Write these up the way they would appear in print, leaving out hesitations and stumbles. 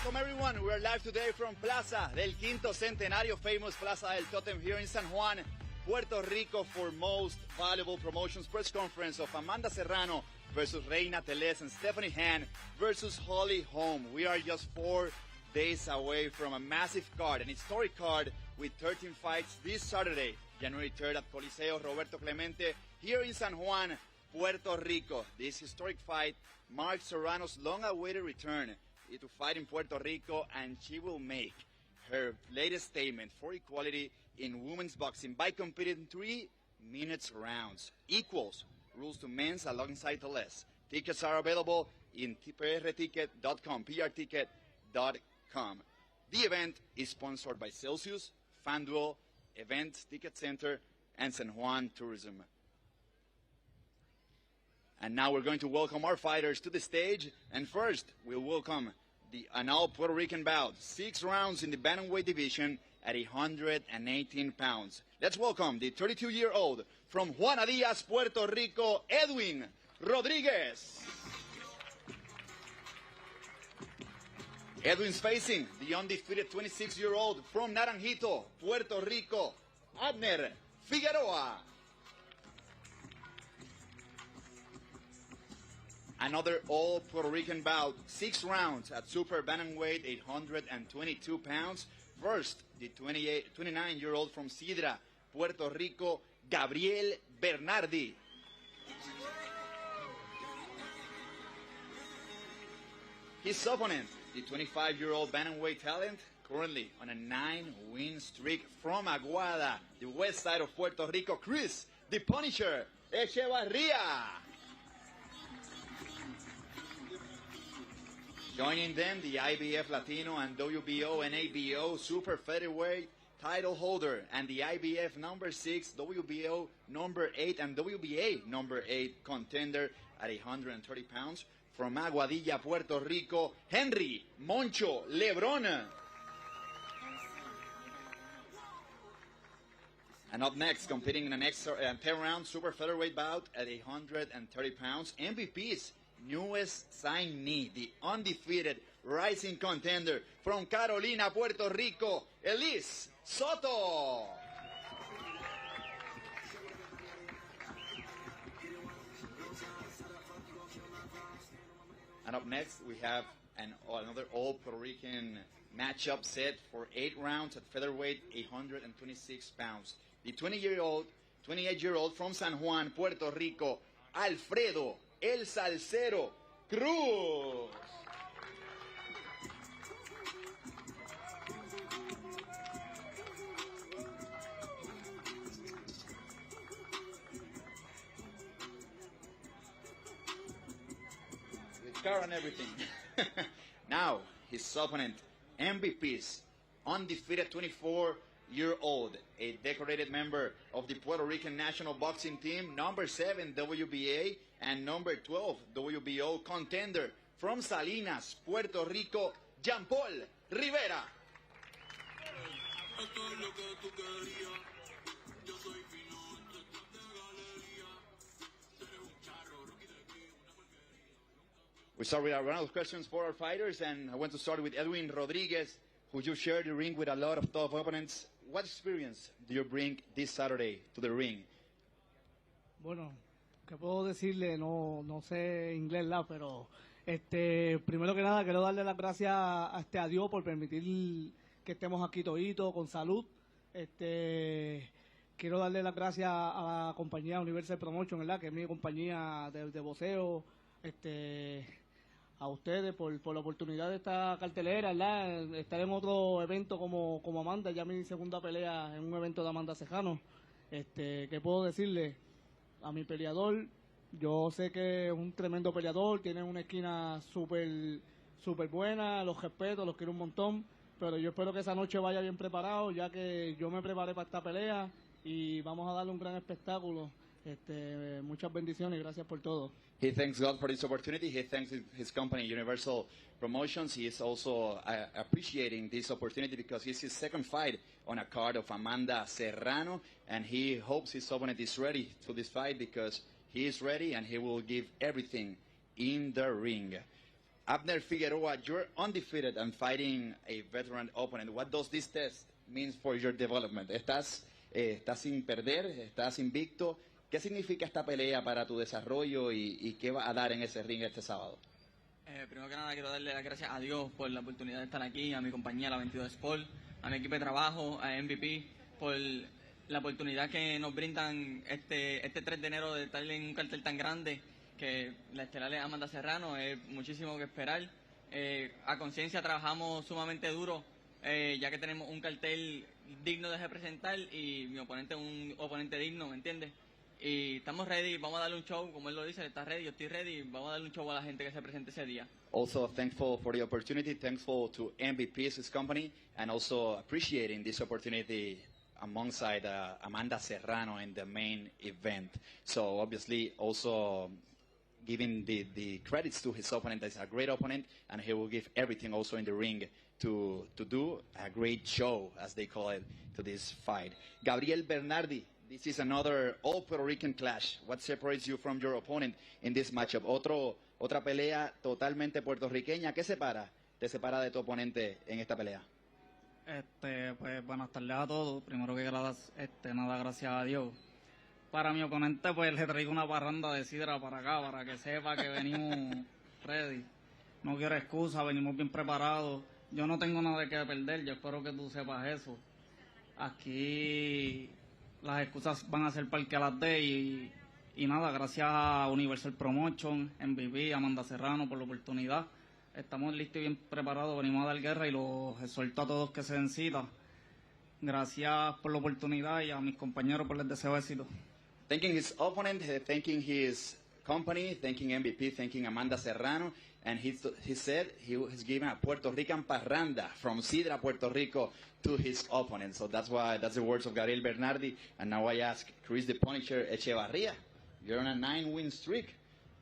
Welcome everyone, we are live today from Plaza del Quinto Centenario, famous Plaza del Totem here in San Juan, Puerto Rico, for most valuable promotions press conference of Amanda Serrano versus Reina Tellez Stephanie Han versus Holly Holm. We are just 4 days away from a massive card, an historic card with 13 fights this Saturday, January 3rd at Coliseo Roberto Clemente here in San Juan, Puerto Rico. This historic fight marks Serrano's long-awaited return to fight in Puerto Rico, and she will make her latest statement for equality in women's boxing by competing 3 minutes rounds. Equals rules to men's alongside Tellez. Tickets are available in prticket.com, prticket.com. The event is sponsored by Celsius, FanDuel, Events Ticket Center, and San Juan Tourism. And now we're going to welcome our fighters to the stage. And first, we'll welcome an all-Puerto Rican bout, 6 rounds in the bantamweight division at 118 pounds. Let's welcome the 32-year-old from Juana Díaz, Puerto Rico, Edwin Rodriguez. Edwin's facing the undefeated 26-year-old from Naranjito, Puerto Rico, Abner Figueroa. Another all Puerto Rican bout, 6 rounds at super bantamweight, 822 pounds. First, the 29-year-old from Sidra, Puerto Rico, Gabriel Bernardi. His opponent, the 25-year-old bantamweight talent, currently on a 9-win streak from Aguada, the west side of Puerto Rico, Chris, the Punisher, Echevarria. Joining them, the IBF Latino and WBO and ABO Super Featherweight title holder and the IBF number 6, WBO number 8, and WBA number 8 contender at 130 pounds from Aguadilla, Puerto Rico, Henry Moncho Lebron. And up next, competing in the next 10-round Super Featherweight bout at 130 pounds, MVP's newest signee, the undefeated rising contender from Carolina, Puerto Rico, Elise Soto. And up next, we have another all Puerto Rican matchup set for 8 rounds at featherweight, 126 pounds. The 28-year-old from San Juan, Puerto Rico, Alfredo El Salcero Cruz. With car and everything. Now, his opponent, MVP's undefeated 24-year-old, a decorated member of the Puerto Rican national boxing team, number 7 WBA and number 12 WBO contender from Salinas, Puerto Rico, Jean Paul Rivera. We start with a round of questions for our fighters, and I want to start with Edwin Rodriguez, who you shared the ring with a lot of tough opponents. What experience do you bring this Saturday to the ring? Bueno, ¿qué puedo decirle? No sé inglés, pero primero que nada quiero darle las gracias a Dios por permitir que estemos aquí toditos con salud. Quiero darle las gracias a la compañía Universal Promotion, ¿verdad? Que es mi compañía de boxeo, a ustedes por la oportunidad de esta cartelera, ¿verdad? Estar en otro evento como Amanda, ya mi segunda pelea en un evento de Amanda Serrano. ¿Qué puedo decirle? A mi peleador, yo sé que es un tremendo peleador, tiene una esquina súper buena, los respeto, los quiero un montón, pero yo espero que esa noche vaya bien preparado, ya que yo me preparé para esta pelea y vamos a darle un gran espectáculo. Muchas bendiciones y gracias por todo. He thanks God for this opportunity. He thanks his company, Universal Promotions. He is also appreciating this opportunity because it's his second fight on a card of Amanda Serrano, and he hopes his opponent is ready for this fight because he is ready and he will give everything in the ring. Abner Figueroa, you're undefeated and fighting a veteran opponent. What does this test mean for your development? Estás sin perder, estás invicto. ¿Qué significa esta pelea para tu desarrollo y qué va a dar en ese ring este sábado? Primero que nada quiero darle las gracias a Dios por la oportunidad de estar aquí, a mi compañía, la 22 Sport, a mi equipo de trabajo, a MVP, por la oportunidad que nos brindan este 3 de enero de estar en un cartel tan grande, que la estelar es Amanda Serrano, es muchísimo que esperar. A conciencia trabajamos sumamente duro, ya que tenemos un cartel digno de representar y mi oponente es un oponente digno, ¿me entiendes? Y estamos ready, vamos a darle un show, como él lo dice, él está ready, yo estoy ready, vamos a darle un show a la gente que se presente ese día. Also thankful for the opportunity, thankful to MVP's his company, and also appreciating this opportunity alongside Amanda Serrano in the main event. So obviously also giving the credits to his opponent. That's a great opponent, and he will give everything also in the ring to do a great show, as they call it, to this fight. Gabriel Bernardi, this is another all Puerto Rican clash. What separates you from your opponent in this matchup? Otra pelea totalmente puertorriqueña. ¿Qué te separa de tu oponente en esta pelea? Pues buenas tardes a todos. Primero que nada, gracias a Dios. Para mi oponente, pues le traigo una parranda de sidra para acá, para que sepa que venimos ready. No quiero excusa, venimos bien preparados. Yo no tengo nada que perder, yo espero que tú sepas eso. Aquí las excusas van a ser para el que las dé y nada, gracias a Universal Promotion, MVP, Amanda Serrano por la oportunidad. Estamos listos y bien preparados, venimos a dar guerra y los exhorto a todos que se den cita. Gracias por la oportunidad y a mis compañeros por el deseo de éxito. Thanking his opponent, thanking his company, thanking MVP, thanking Amanda Serrano, and he said he has given a Puerto Rican parranda from Sidra, Puerto Rico, to his opponent. So that's the words of Gabriel Bernardi. And now I ask Chris the Punisher Echevarria. You're on a 9-win streak.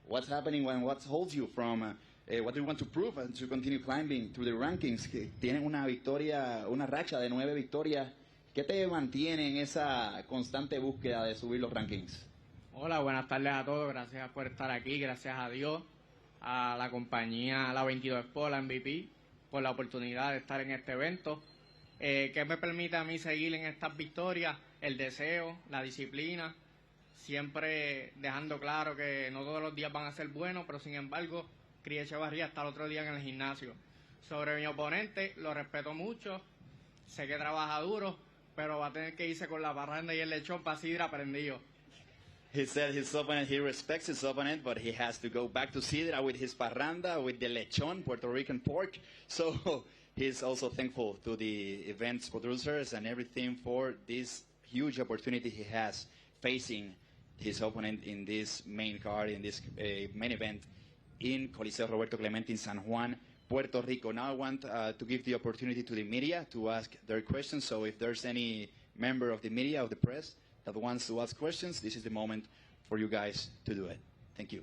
What's happening what holds you from what do you want to prove and to continue climbing through the rankings? Tienes una victoria, una racha de 9 victorias. ¿Qué te mantiene en esa constante búsqueda de subir los rankings? Hola, buenas tardes a todos. Gracias por estar aquí. Gracias a Dios, a la compañía, a la 22 Sport, la MVP, por la oportunidad de estar en este evento. Que me permite a mí seguir en estas victorias, el deseo, la disciplina, siempre dejando claro que no todos los días van a ser buenos, pero sin embargo, Cris Echevarría hasta el otro día en el gimnasio. Sobre mi oponente, lo respeto mucho, sé que trabaja duro, pero va a tener que irse con la parranda y el lechón para Sidra prendido. He said he respects his opponent, but he has to go back to Sidra with his parranda, with the lechon, Puerto Rican pork. So he's also thankful to the event's producers and everything for this huge opportunity he has facing his opponent in this main card, in this main event in Coliseo Roberto Clemente in San Juan, Puerto Rico. Now I want to give the opportunity to the media to ask their questions. So if there's any member of the media, of the press, that wants to ask questions, this is the moment for you guys to do it. Thank you.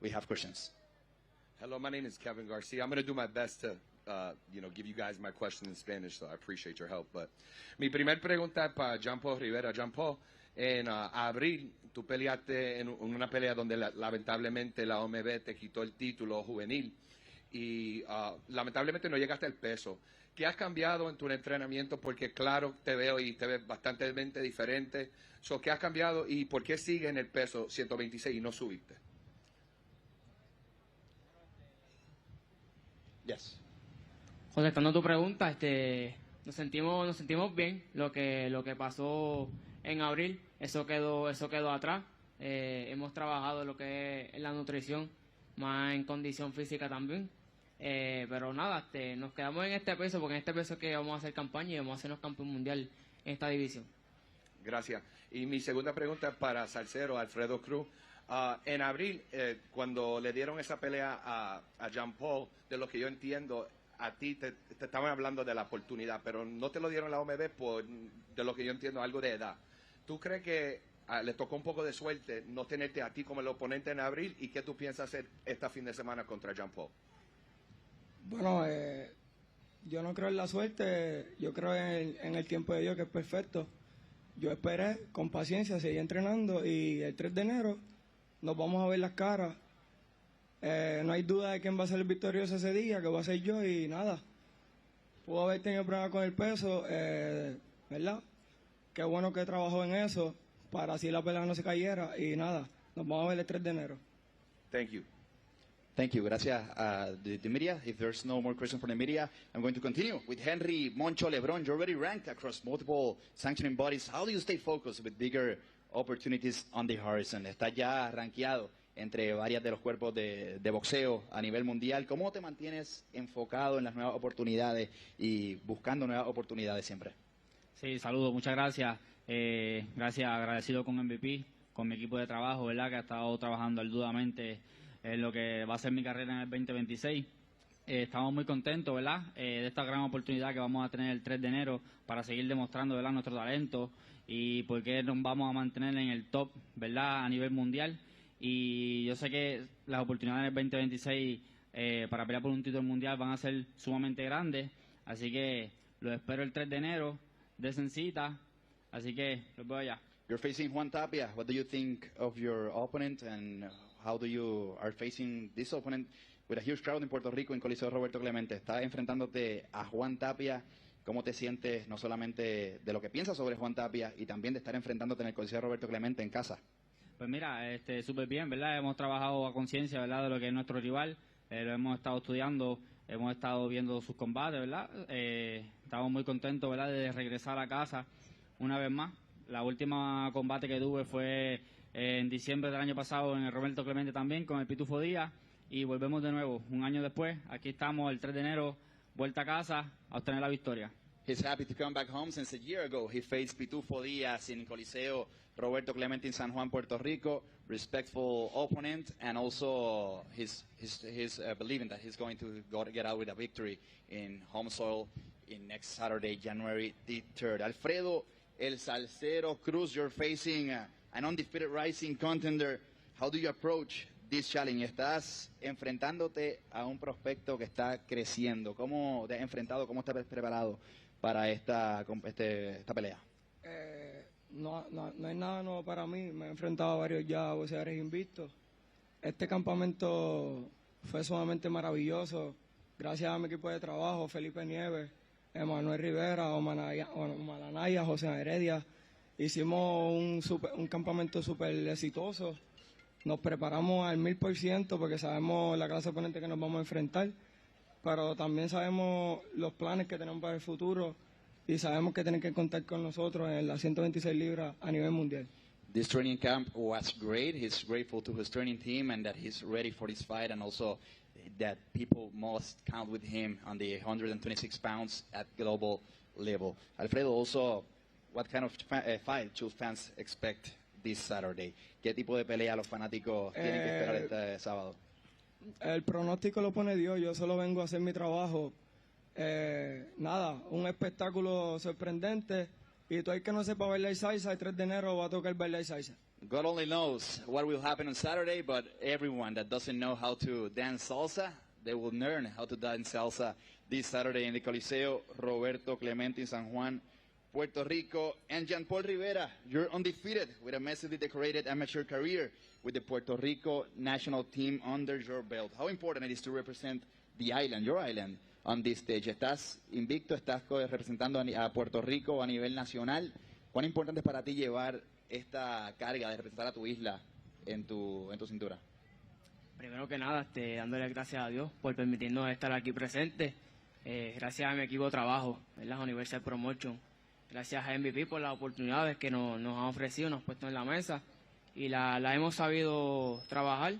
We have questions. Hello, my name is Kevin Garcia. I'm going to do my best to, give you guys my question in Spanish, so I appreciate your help. But mi primer pregunta es para Jean Paul Rivera. Jean Paul, en abril tú peleaste en una pelea donde lamentablemente la OMB te quitó el título juvenil y lamentablemente no llegaste al peso. ¿Qué has cambiado en tu entrenamiento? Porque claro, te veo y te ves bastante diferente. ¿Qué has cambiado y por qué sigue en el peso 126 y no subiste? Yes. Contestando tu pregunta, nos sentimos bien. Lo que pasó en abril, eso quedó atrás. Hemos trabajado lo que es la nutrición, más en condición física también. Pero nada, nos quedamos en este peso, porque en este peso es que vamos a hacer campaña y vamos a hacernos campeón mundial en esta división. Gracias. Y mi segunda pregunta es para Salcero Alfredo Cruz. En abril, cuando le dieron esa pelea a Jean Paul, de lo que yo entiendo, a ti te estaban hablando de la oportunidad, pero no te lo dieron la OMB por, de lo que yo entiendo, algo de edad. ¿Tú crees que le tocó un poco de suerte no tenerte a ti como el oponente en abril? ¿Y qué tú piensas hacer este fin de semana contra Jean Paul? Bueno, yo no creo en la suerte, yo creo en el tiempo de Dios, que es perfecto. Yo esperé con paciencia, seguí entrenando y el 3 de enero nos vamos a ver las caras No hay duda de quién va a ser el victorioso ese día, que va a ser yo, y nada. Pudo haber tenido problemas con el peso, ¿verdad? Qué bueno que trabajó en eso, para así la pelea no se cayera, y nada, nos vamos a ver el 3 de enero. Thank you. Thank you. Gracias a the media. If there's no more questions from the media, I'm going to continue with Henry Moncho Lebron. You're already ranked across multiple sanctioning bodies. How do you stay focused with bigger opportunities on the horizon? Estás ya rankeado entre varias de los cuerpos de boxeo a nivel mundial. ¿Cómo te mantienes enfocado en las nuevas oportunidades y buscando nuevas oportunidades siempre? Sí, saludos, muchas gracias. Gracias, agradecido con MVP, con mi equipo de trabajo, ¿verdad? Que ha estado trabajando arduamente en lo que va a ser mi carrera en el 2026. Estamos muy contentos, ¿verdad? De esta gran oportunidad que vamos a tener el 3 de enero para seguir demostrando, ¿verdad?, nuestro talento y por qué nos vamos a mantener en el top, ¿verdad?, a nivel mundial. Y yo sé que las oportunidades en el 2026 para pelear por un título mundial van a ser sumamente grandes, así que los espero el 3 de enero, desen cita, así que los veo allá. You're facing Juan Tapia. What do you think of your opponent and how do you are facing this opponent with a huge crowd in Puerto Rico en Coliseo Roberto Clemente? Estás enfrentándote a Juan Tapia. ¿Cómo te sientes no solamente de lo que piensas sobre Juan Tapia y también de estar enfrentándote en el Coliseo Roberto Clemente en casa? Pues mira, súper bien, ¿verdad? Hemos trabajado a conciencia, ¿verdad?, de lo que es nuestro rival. Lo hemos estado estudiando, hemos estado viendo sus combates, ¿verdad? Estamos muy contentos, ¿verdad?, de regresar a casa una vez más. La última combate que tuve fue en diciembre del año pasado en el Roberto Clemente también, con el Pitufo Díaz, y volvemos de nuevo, un año después. Aquí estamos el 3 de enero, vuelta a casa, a obtener la victoria. He's happy to come back home since a year ago he faced Pitufo Díaz in Coliseo Roberto Clemente in San Juan, Puerto Rico. Respectful opponent, and also his believing that he's going to get out with a victory in home soil in next Saturday, January the 3rd. Alfredo El Salcero Cruz, you're facing an undefeated rising contender. How do you approach this challenge? Estás enfrentándote a un prospecto que está creciendo. ¿Cómo te has enfrentado? ¿Cómo estás preparado para esta pelea? No hay nada nuevo para mí. Me he enfrentado a varios ya boxeadores invictos. Este campamento fue sumamente maravilloso. Gracias a mi equipo de trabajo, Felipe Nieves, Emanuel Rivera, Omalanaya, José Heredia. Hicimos un campamento súper exitoso. Nos preparamos al 1000% porque sabemos la clase de oponente que nos vamos a enfrentar, pero también sabemos los planes que tenemos para el futuro y sabemos que tienen que contar con nosotros en las 126 libras a nivel mundial. This training camp was great. He's grateful to his training team and that he's ready for this fight, and also that people must count with him on the 126 pounds at global level. Alfredo, also, what kind of fight should fans expect this Saturday? ¿Qué tipo de pelea los fanáticos tienen que esperar este sábado? El pronóstico lo pone Dios, yo solo vengo a hacer mi trabajo. Nada, un espectáculo sorprendente, y todo el que no sepa bailar salsa, el 3 de enero va a tocar bailar salsa. God only knows what will happen on Saturday, but everyone that doesn't know how to dance salsa, they will learn how to dance salsa this Saturday in the Coliseo Roberto Clemente in San Juan, Puerto Rico. And Jean Paul Rivera, you're undefeated with a massively decorated amateur career with the Puerto Rico national team under your belt. How important it is to represent the island, your island, on this stage? Estás invicto, estás representando a Puerto Rico a nivel nacional. ¿Cuán importante es para ti llevar esta carga de representar a tu isla en tu cintura? Primero que nada, dándole gracias a Dios por permitirnos estar aquí presentes. Gracias a mi equipo de trabajo, la Unified Promotion. Gracias a MVP por las oportunidades que nos han ofrecido, nos han puesto en la mesa. Y la hemos sabido trabajar.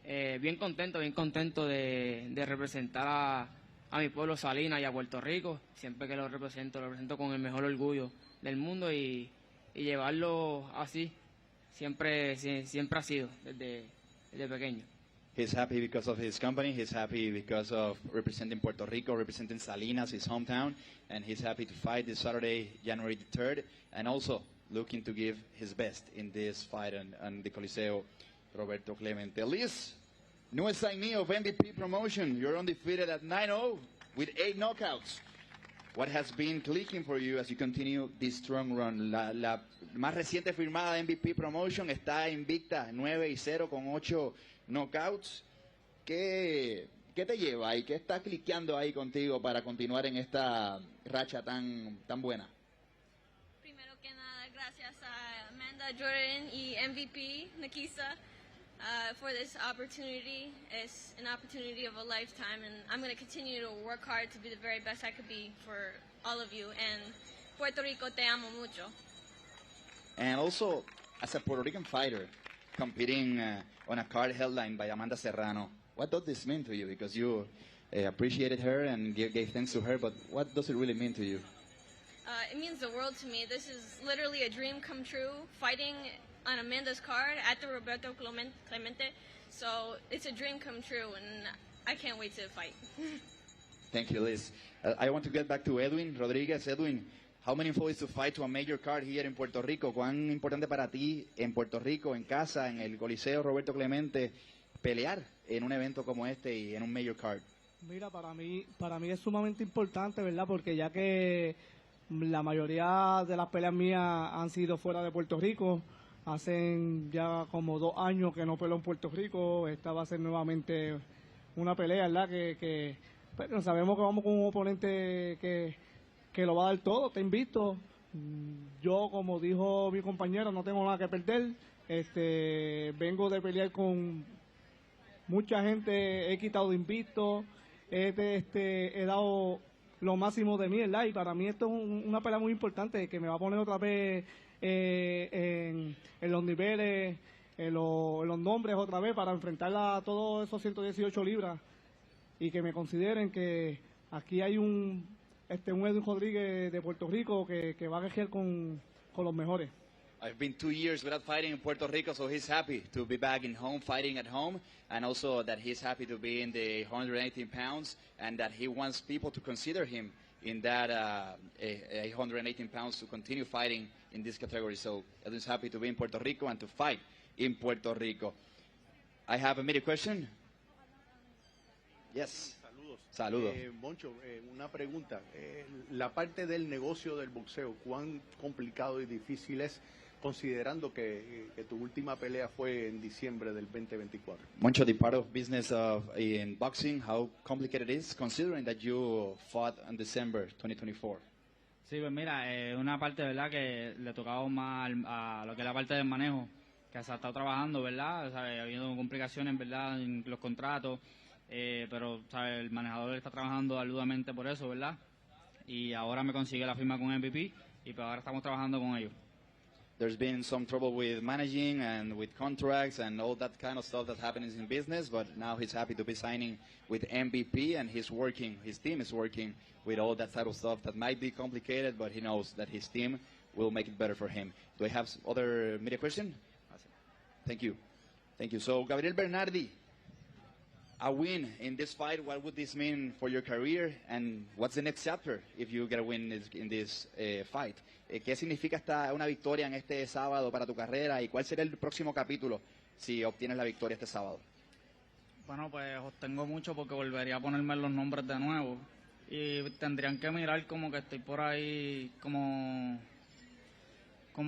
Bien contento de representar a mi pueblo Salinas y a Puerto Rico. Siempre que lo represento con el mejor orgullo del mundo, y llevarlo así siempre ha sido desde pequeño. He's happy because of his company. He's happy because of representing Puerto Rico, representing Salinas, his hometown, and he's happy to fight this Saturday, January the 3rd, and also looking to give his best in this fight on the Coliseo Roberto Clemente. Liz, newest signee of MVP Promotion. You're undefeated at 9-0 with 8 knockouts. What has been clicking for you as you continue this strong run? La más reciente firmada de MVP Promotion está invicta 9-0 con 8 knockouts. ¿qué te lleva y qué está cliqueando ahí contigo para continuar en esta racha tan buena? Primero que nada, gracias a Amanda, Jordan y MVP, Nikisa, for this opportunity. It's an opportunity of a lifetime, and I'm going to continue to work hard to be the very best I could be for all of you. And Puerto Rico, te amo mucho. And also, as a Puerto Rican fighter, competing on a card headline by Amanda Serrano, what does this mean to you? Because you appreciated her and gave thanks to her, but what does it really mean to you? It means the world to me. This is literally a dream come true, fighting on Amanda's card at the Roberto Clemente. So it's a dream come true, and I can't wait to fight. Thank you, Liz. I want to get back to Edwin Rodriguez. Edwin, how meaningful is to fight to a major card here in Puerto Rico? ¿Cuán importante para ti en Puerto Rico, en casa, en el Coliseo Roberto Clemente, pelear en un evento como este y en un major card? Mira, para mí es sumamente importante, ¿verdad? Porque ya que la mayoría de las peleas mías han sido fuera de Puerto Rico, hacen ya como 2 años que no peleo en Puerto Rico. Esta va a ser nuevamente una pelea, ¿verdad? Que pero sabemos que vamos con un oponente que lo va a dar todo, está invicto. Yo, como dijo mi compañero, no tengo nada que perder. Vengo de pelear con mucha gente, he quitado de invicto, he dado lo máximo de mí, ¿verdad? Y para mí esto es una pelea muy importante que me va a poner otra vez en los niveles, en los nombres otra vez para enfrentar a todos esos 118 libras y que me consideren que aquí hay un Edwin Rodríguez de Puerto Rico que va a guerrear con los mejores. I've been 2 years without fighting in Puerto Rico, so he's happy to be back in home, fighting at home, and also that he's happy to be in the 118 pounds, and that he wants people to consider him in that 118 pounds to continue fighting in this category. So Edwin's happy to be in Puerto Rico and to fight in Puerto Rico. I have a immediate question. Yes. Saludos. Moncho, una pregunta. La parte del negocio del boxeo, ¿cuán complicado y difícil es, considerando que tu última pelea fue en diciembre del 2024? Moncho, the part of business in boxing, how complicated it is, considering that you fought in December 2024? Sí, pues mira, una parte, ¿verdad?, que le tocaba más a lo que es la parte del manejo, que se ha estado trabajando, ¿verdad? O sea, ha habido complicaciones, ¿verdad?, en los contratos. Pero ¿sabe? El manejador está trabajando arduamente por eso, ¿verdad? Y ahora me consigue la firma con MVP y pues ahora estamos trabajando con ellos. There's been some trouble with managing and with contracts and all that kind of stuff that happens in business, but now he's happy to be signing with MVP and he's working, his team is working with all that type of stuff that might be complicated, but he knows that his team will make it better for him. Do I have other media question? Thank you. Thank you. So, Gabriel Bernardi, a win in this fight, what would this mean for your career, and what's the next chapter if you get a win in this fight? ¿Qué significa una victoria en este sábado para tu carrera y cuál será el próximo capítulo si obtienes la victoria este sábado? Bueno, pues os tengo mucho porque volvería a ponerme los nombres de nuevo y tendrían que mirar como que estoy por ahí como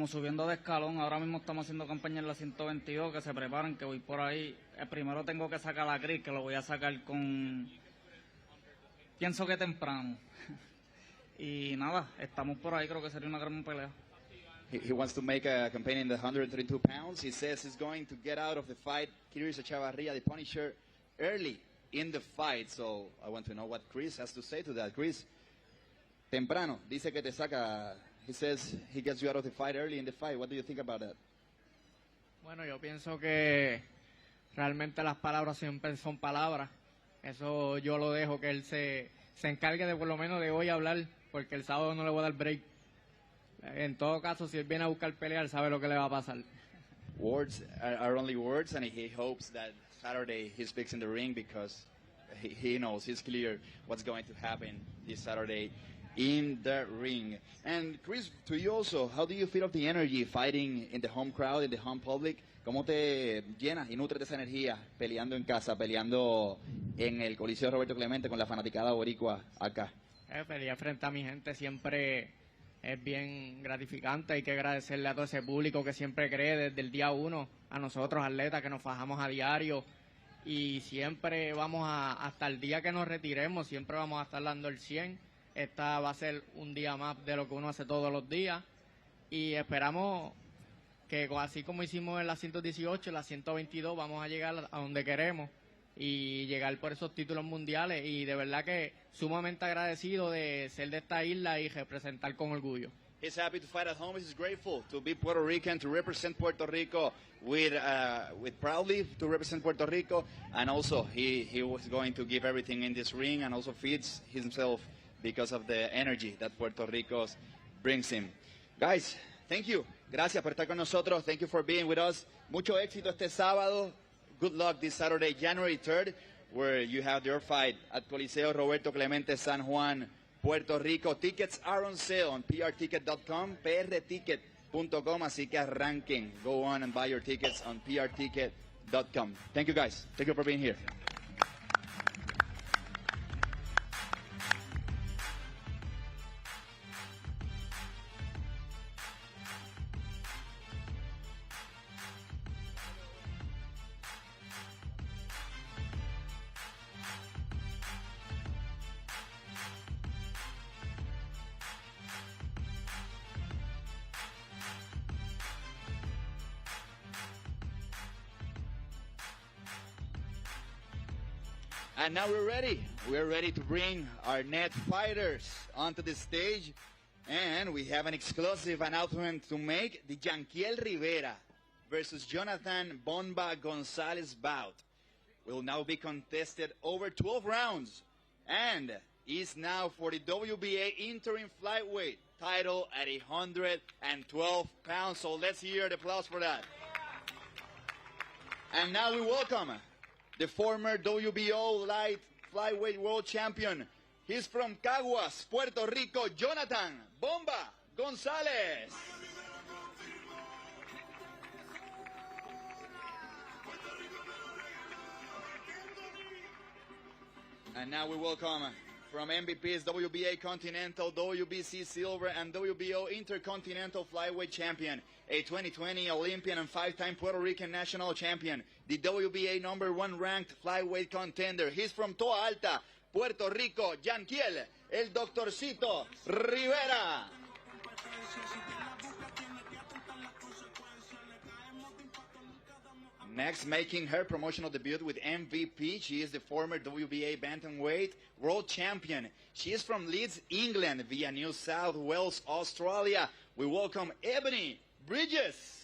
subiendo de escalón. Ahora mismo estamos haciendo campaña en la 122, que se preparen, que voy por ahí. Primero tengo que sacar a Chris, que lo voy a sacar pienso que temprano. Y nada, estamos por ahí, creo que sería una gran pelea. He wants to make a campaign in the 132 pounds. He says he's going to get out of the fight, Chris Echavarria, the Punisher, early in the fight. So I want to know what Chris has to say to that. Chris, temprano, dice que te saca. He says he gets you out of the fight early in the fight. What do you think about that? Bueno, yo pienso que realmente las palabras siempre son palabras. Eso yo lo dejo que él se encargue de por lo menos de hoy hablar, porque el sábado no le voy a dar break. En todo caso, si él viene a buscar pelear, sabe lo que le va a pasar. Words are only words, and he hopes that Saturday he speaks in the ring because he knows, he's clear what's going to happen this Saturday in the ring. And Chris, to you also, how do you feel of the energy fighting in the home crowd, in the home public? ¿Cómo te llenas y nutres de esa energía peleando en casa, peleando en el Coliseo Roberto Clemente con la fanaticada boricua acá? Pelear frente a mi gente siempre es bien gratificante. Hay que agradecerle a todo ese público que siempre cree desde el día 1, a nosotros atletas que nos fajamos a diario y siempre hasta el día que nos retiremos, siempre vamos a estar dando el 100. Esta va a ser un día más de lo que uno hace todos los días y esperamos que así como hicimos en la 118, en la 122 vamos a llegar a donde queremos y llegar por esos títulos mundiales, y de verdad que sumamente agradecido de ser de esta isla y representar con orgullo. He's happy to fight at home. He's grateful to be Puerto Rican, to represent Puerto Rico with proudly to represent Puerto Rico, and also he was going to give everything in this ring, and also feeds himself because of the energy that Puerto Rico brings him. Guys, thank you. Gracias por estar con nosotros. Thank you for being with us. Mucho éxito este sábado. Good luck this Saturday, January 3rd, where you have your fight at Coliseo Roberto Clemente, San Juan, Puerto Rico. Tickets are on sale on prticket.com, prticket.com, así que arranquen. Go on and buy your tickets on prticket.com. Thank you, guys. Thank you for being here. And now we're ready. We're ready to bring our net fighters onto the stage. And we have an exclusive announcement to make. The Yanquiel Rivera versus Jonathan Bomba Gonzalez bout will now be contested over 12 rounds. And is now for the WBA interim flyweight title at 112 pounds. So let's hear the applause for that. And now we welcome the former WBO light flyweight world champion. He's from Caguas, Puerto Rico, Jonathan Bomba Gonzalez. And now we welcome from MVP's WBA Continental, WBC Silver, and WBO Intercontinental Flyweight Champion, a 2020 Olympian and 5-time Puerto Rican national champion, the WBA #1 ranked flyweight contender. He's from Toa Alta, Puerto Rico, Yanquiel, el Doctorcito Rivera. Next, making her promotional debut with MVP, she is the former WBA Bantamweight World Champion. She is from Leeds, England, via New South Wales, Australia. We welcome Ebony Bridges.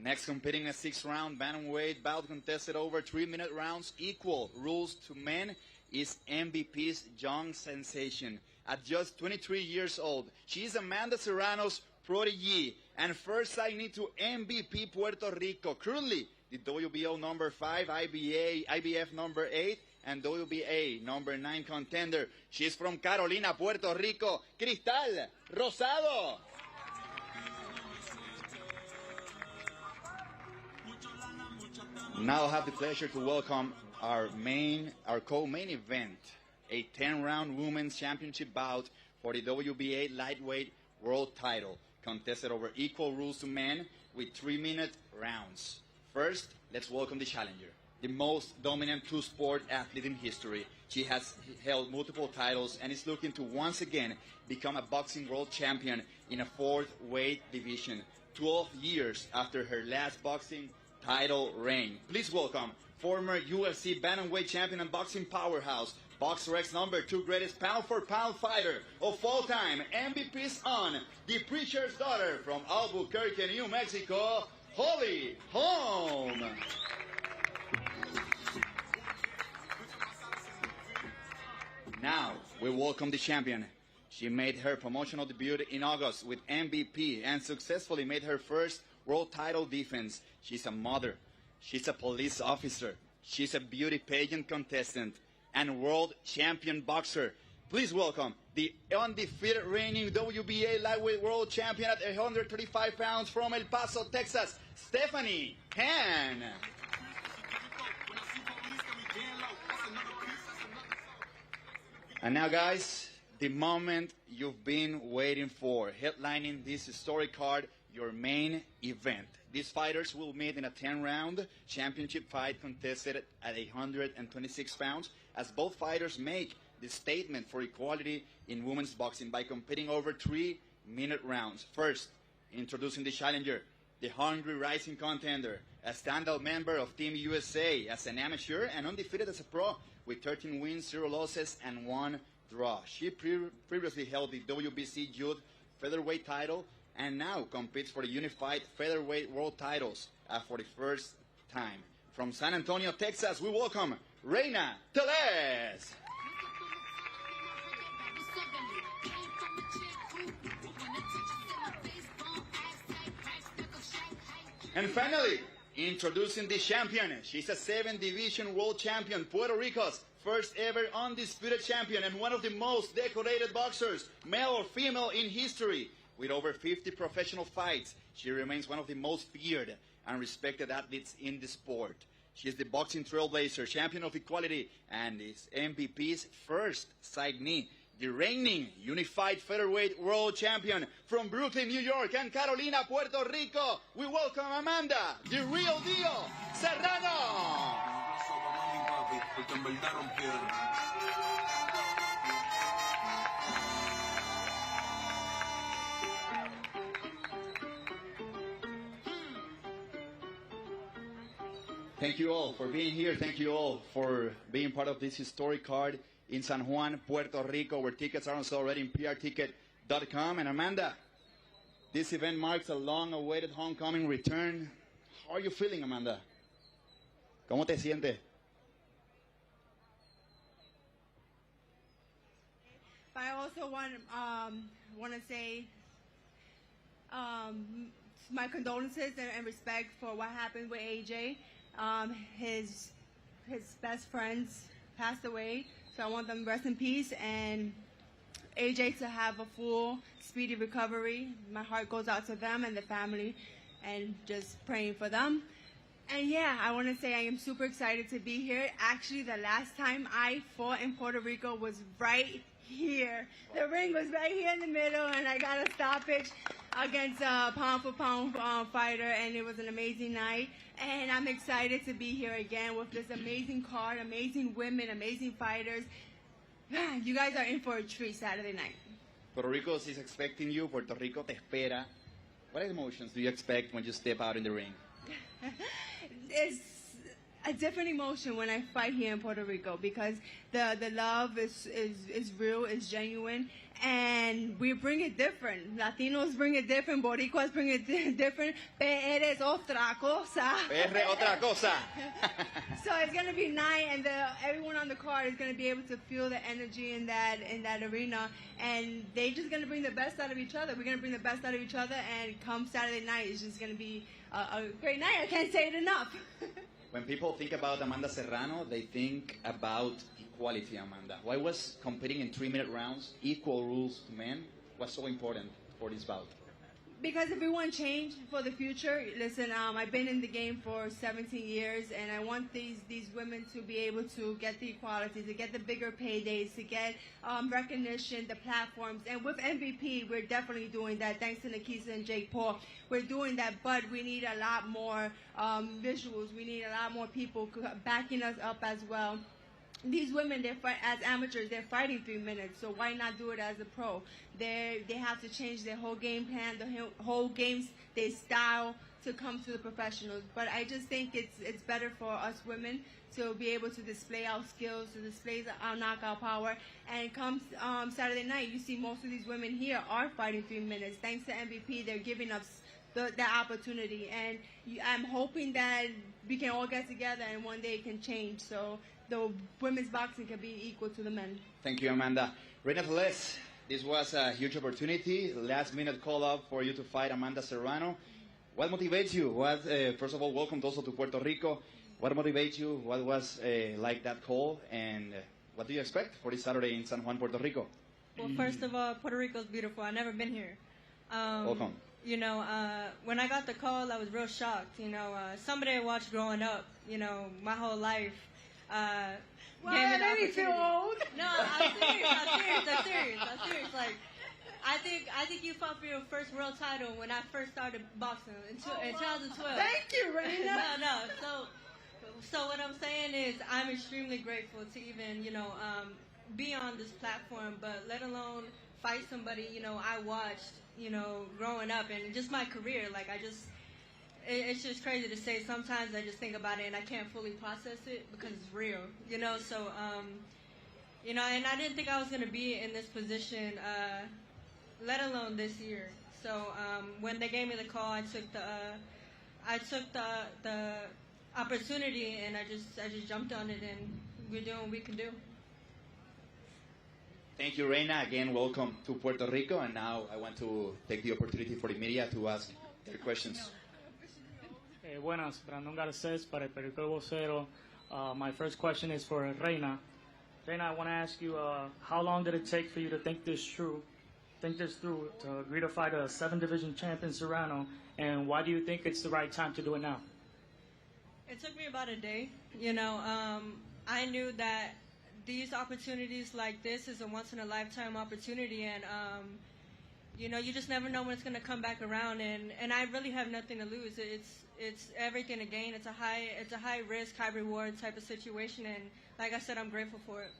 Next, competing a 6-round bantamweight bout contested over 3-minute rounds, equal rules to men, is MVP's young sensation. At just 23 years old, she is Amanda Serrano's protege and first signee to MVP Puerto Rico. Currently, the WBO #5, IBF #8, and WBA #9 contender. She's from Carolina, Puerto Rico, Cristal Rosado. Now I have the pleasure to welcome our co-main event, a 10-round women's championship bout for the WBA lightweight world title, contested over equal rules to men with 3-minute rounds. First, let's welcome the challenger, the most dominant two-sport athlete in history. She has held multiple titles and is looking to once again become a boxing world champion in a 4th weight division, 12 years after her last boxing title reign. Please welcome former UFC bantamweight champion and boxing powerhouse, BoxRec #2 greatest pound-for-pound fighter of all time, MVP's on, the preacher's daughter from Albuquerque, New Mexico, Holly Holm. Now, we welcome the champion. She made her promotional debut in August with MVP and successfully made her first world title defense. She's a mother. She's a police officer. She's a beauty pageant contestant and world champion boxer. Please welcome the undefeated reigning WBA lightweight world champion at 135 pounds from El Paso, Texas, Stephanie Han. And now, guys, the moment you've been waiting for, headlining this historic card, your main event. These fighters will meet in a 10-round championship fight contested at 126 pounds, as both fighters make the statement for equality in women's boxing by competing over 3-minute rounds. First, introducing the challenger, the hungry rising contender, a standout member of Team USA as an amateur and undefeated as a pro with 13 wins, 0 losses, and 1 draw. She previously held the WBC Youth Featherweight title and now competes for the Unified Featherweight World Titles for the first time. From San Antonio, Texas, we welcome Reina Tellez. And finally, introducing the champion. She's a 7-division world champion, Puerto Rico's first ever undisputed champion and one of the most decorated boxers, male or female, in history. With over 50 professional fights, she remains one of the most feared and respected athletes in the sport. She is the boxing trailblazer, champion of equality, and is MVP's first signee, the reigning Unified Featherweight World Champion from Brooklyn, New York, and Carolina, Puerto Rico. We welcome Amanda, the real deal, Serrano. Thank you all for being here. Thank you all for being part of this historic card in San Juan, Puerto Rico, where tickets are on sale already in prticket.com. And Amanda, this event marks a long-awaited homecoming return. How are you feeling, Amanda? ¿Cómo te sientes? I also want to say my condolences and respect for what happened with AJ. His best friends passed away, so I want them to rest in peace, and AJ to have a full, speedy recovery. My heart goes out to them and the family, and just praying for them. And yeah, I want to say I am super excited to be here. Actually, the last time I fought in Puerto Rico was right here. The ring was right here in the middle, and I got a stoppage against a pound-for-pound fighter, and it was an amazing night. And I'm excited to be here again with this amazing card, amazing women, amazing fighters. You guys are in for a treat Saturday night. Puerto Rico is expecting you. Puerto Rico te espera. What emotions do you expect when you step out in the ring? It's a different emotion when I fight here in Puerto Rico because the love is real, is genuine, and we bring it different. Latinos bring it different, Boricuas bring it different. PR es otra cosa. PR otra cosa. So it's gonna be nice, and everyone on the card is gonna be able to feel the energy in that arena, and they're just gonna bring the best out of each other. We're gonna bring the best out of each other, and come Saturday night, it's just gonna be a great night. I can't say it enough. When people think about Amanda Serrano, they think about equality, Amanda. Why was competing in 3-minute rounds, equal rules to men, was so important for this bout? Because if we want change for the future, listen, I've been in the game for 17 years, and I want these women to be able to get the equality, to get the bigger paydays, to get recognition, the platforms. And with MVP, we're definitely doing that, thanks to Nikisa and Jake Paul. We're doing that, but we need a lot more visuals. We need a lot more people backing us up as well. These women, as amateurs, they're fighting 3 minutes, so why not do it as a pro? They have to change their whole game plan, the whole games, their style to come to the professionals. But I just think it's better for us women to be able to display our skills, to display our knockout power. And come Saturday night, you see most of these women here are fighting 3 minutes. Thanks to MVP, they're giving us that opportunity. And I'm hoping that we can all get together and one day it can change. So the women's boxing can be equal to the men. Thank you, Amanda. Reina Tellez, this was a huge opportunity, last-minute call-up for you to fight Amanda Serrano. What motivates you? First of all, welcome also to Puerto Rico. What motivates you? What was like that call? And what do you expect for this Saturday in San Juan, Puerto Rico? Well, first of all, Puerto Rico's beautiful. I've never been here. Welcome. You know, when I got the call, I was real shocked. You know, somebody I watched growing up, you know, my whole life. Well, that made me feel old. No, I'm serious. Like, I think you fought for your first world title when I first started boxing in 2012. Thank you, Reina. No. So what I'm saying is I'm extremely grateful to even, be on this platform, but let alone fight somebody, I watched, growing up and just my career. Like, it's just crazy to say. Sometimes I just think about it and I can't fully process it because it's real, so, and I didn't think I was going to be in this position, let alone this year. So, when they gave me the call, I took the opportunity and I just jumped on it, and we're doing what we can do. Thank you, Reina. Again, welcome to Puerto Rico. And now I want to take the opportunity for the media to ask their questions. Buenas, Brandon Garcés para el periódico Vocero. My first question is for Reina. Reina, I want to ask you, how long did it take for you to think this through, to agree to fight a 7-division champion Serrano, and why do you think it's the right time to do it now? It took me about a day. I knew that these opportunities like this is a once-in-a-lifetime opportunity, and you just never know when it's going to come back around. And I really have nothing to lose. It's everything to gain. It's a high risk, high reward type of situation, and like I said, I'm grateful for it.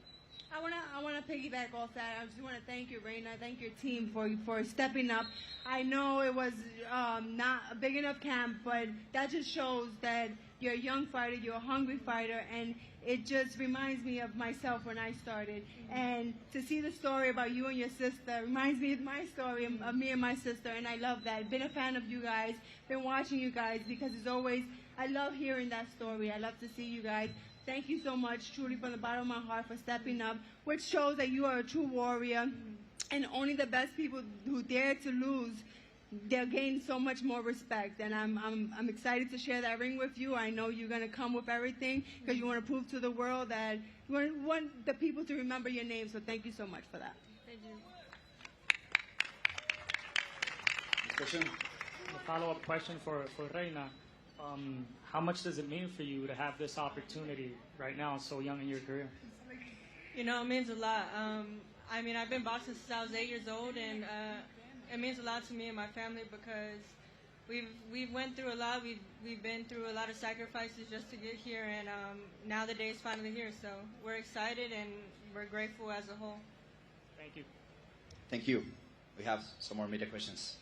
I wanna piggyback off that. I just want to thank you, Reina. Thank your team for stepping up. I know it was not a big enough camp, but that just shows that you're a young fighter, you're a hungry fighter, and it just reminds me of myself when I started. And to see the story about you and your sister reminds me of my story of me and my sister, and I love that. Been a fan of you guys, been watching you guys, because it's always, I love hearing that story. I love to see you guys. Thank you so much, truly, from the bottom of my heart, for stepping up, which shows that you are a true warrior, and only the best people who dare to lose, they'll gain so much more respect. And I'm excited to share that ring with you. I know you're going to come with everything because you want to prove to the world that you want the people to remember your name. So thank you so much for that. Thank you. Question? A follow-up question for Reina. How much does it mean for you to have this opportunity right now, so young in your career? It means a lot. I've been boxing since I was 8 years old, and it means a lot to me and my family because we've went through a lot. We've been through a lot of sacrifices just to get here, and now the day is finally here. So we're excited and we're grateful as a whole. Thank you. Thank you. We have some more media questions.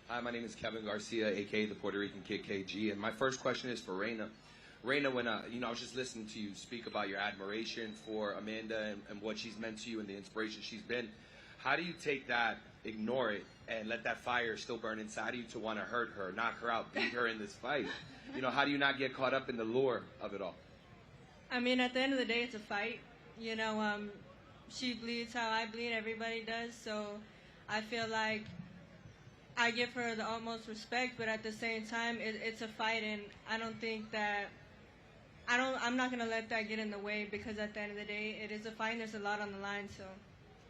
Hi, my name is Kevin Garcia, a.k.a. the Puerto Rican Kid KG, and my first question is for Reina. Reina, when I was just listening to you speak about your admiration for Amanda and what she's meant to you and the inspiration she's been, how do you take that, ignore it, and let that fire still burn inside of you to want to hurt her, knock her out, beat her in this fight? How do you not get caught up in the lure of it all? At the end of the day, it's a fight. She bleeds how I bleed, everybody does, so I feel like I give her the utmost respect, but at the same time, it's a fight, and I don't think that I'm not gonna let that get in the way, because at the end of the day, it is a fight. And there's a lot on the line. So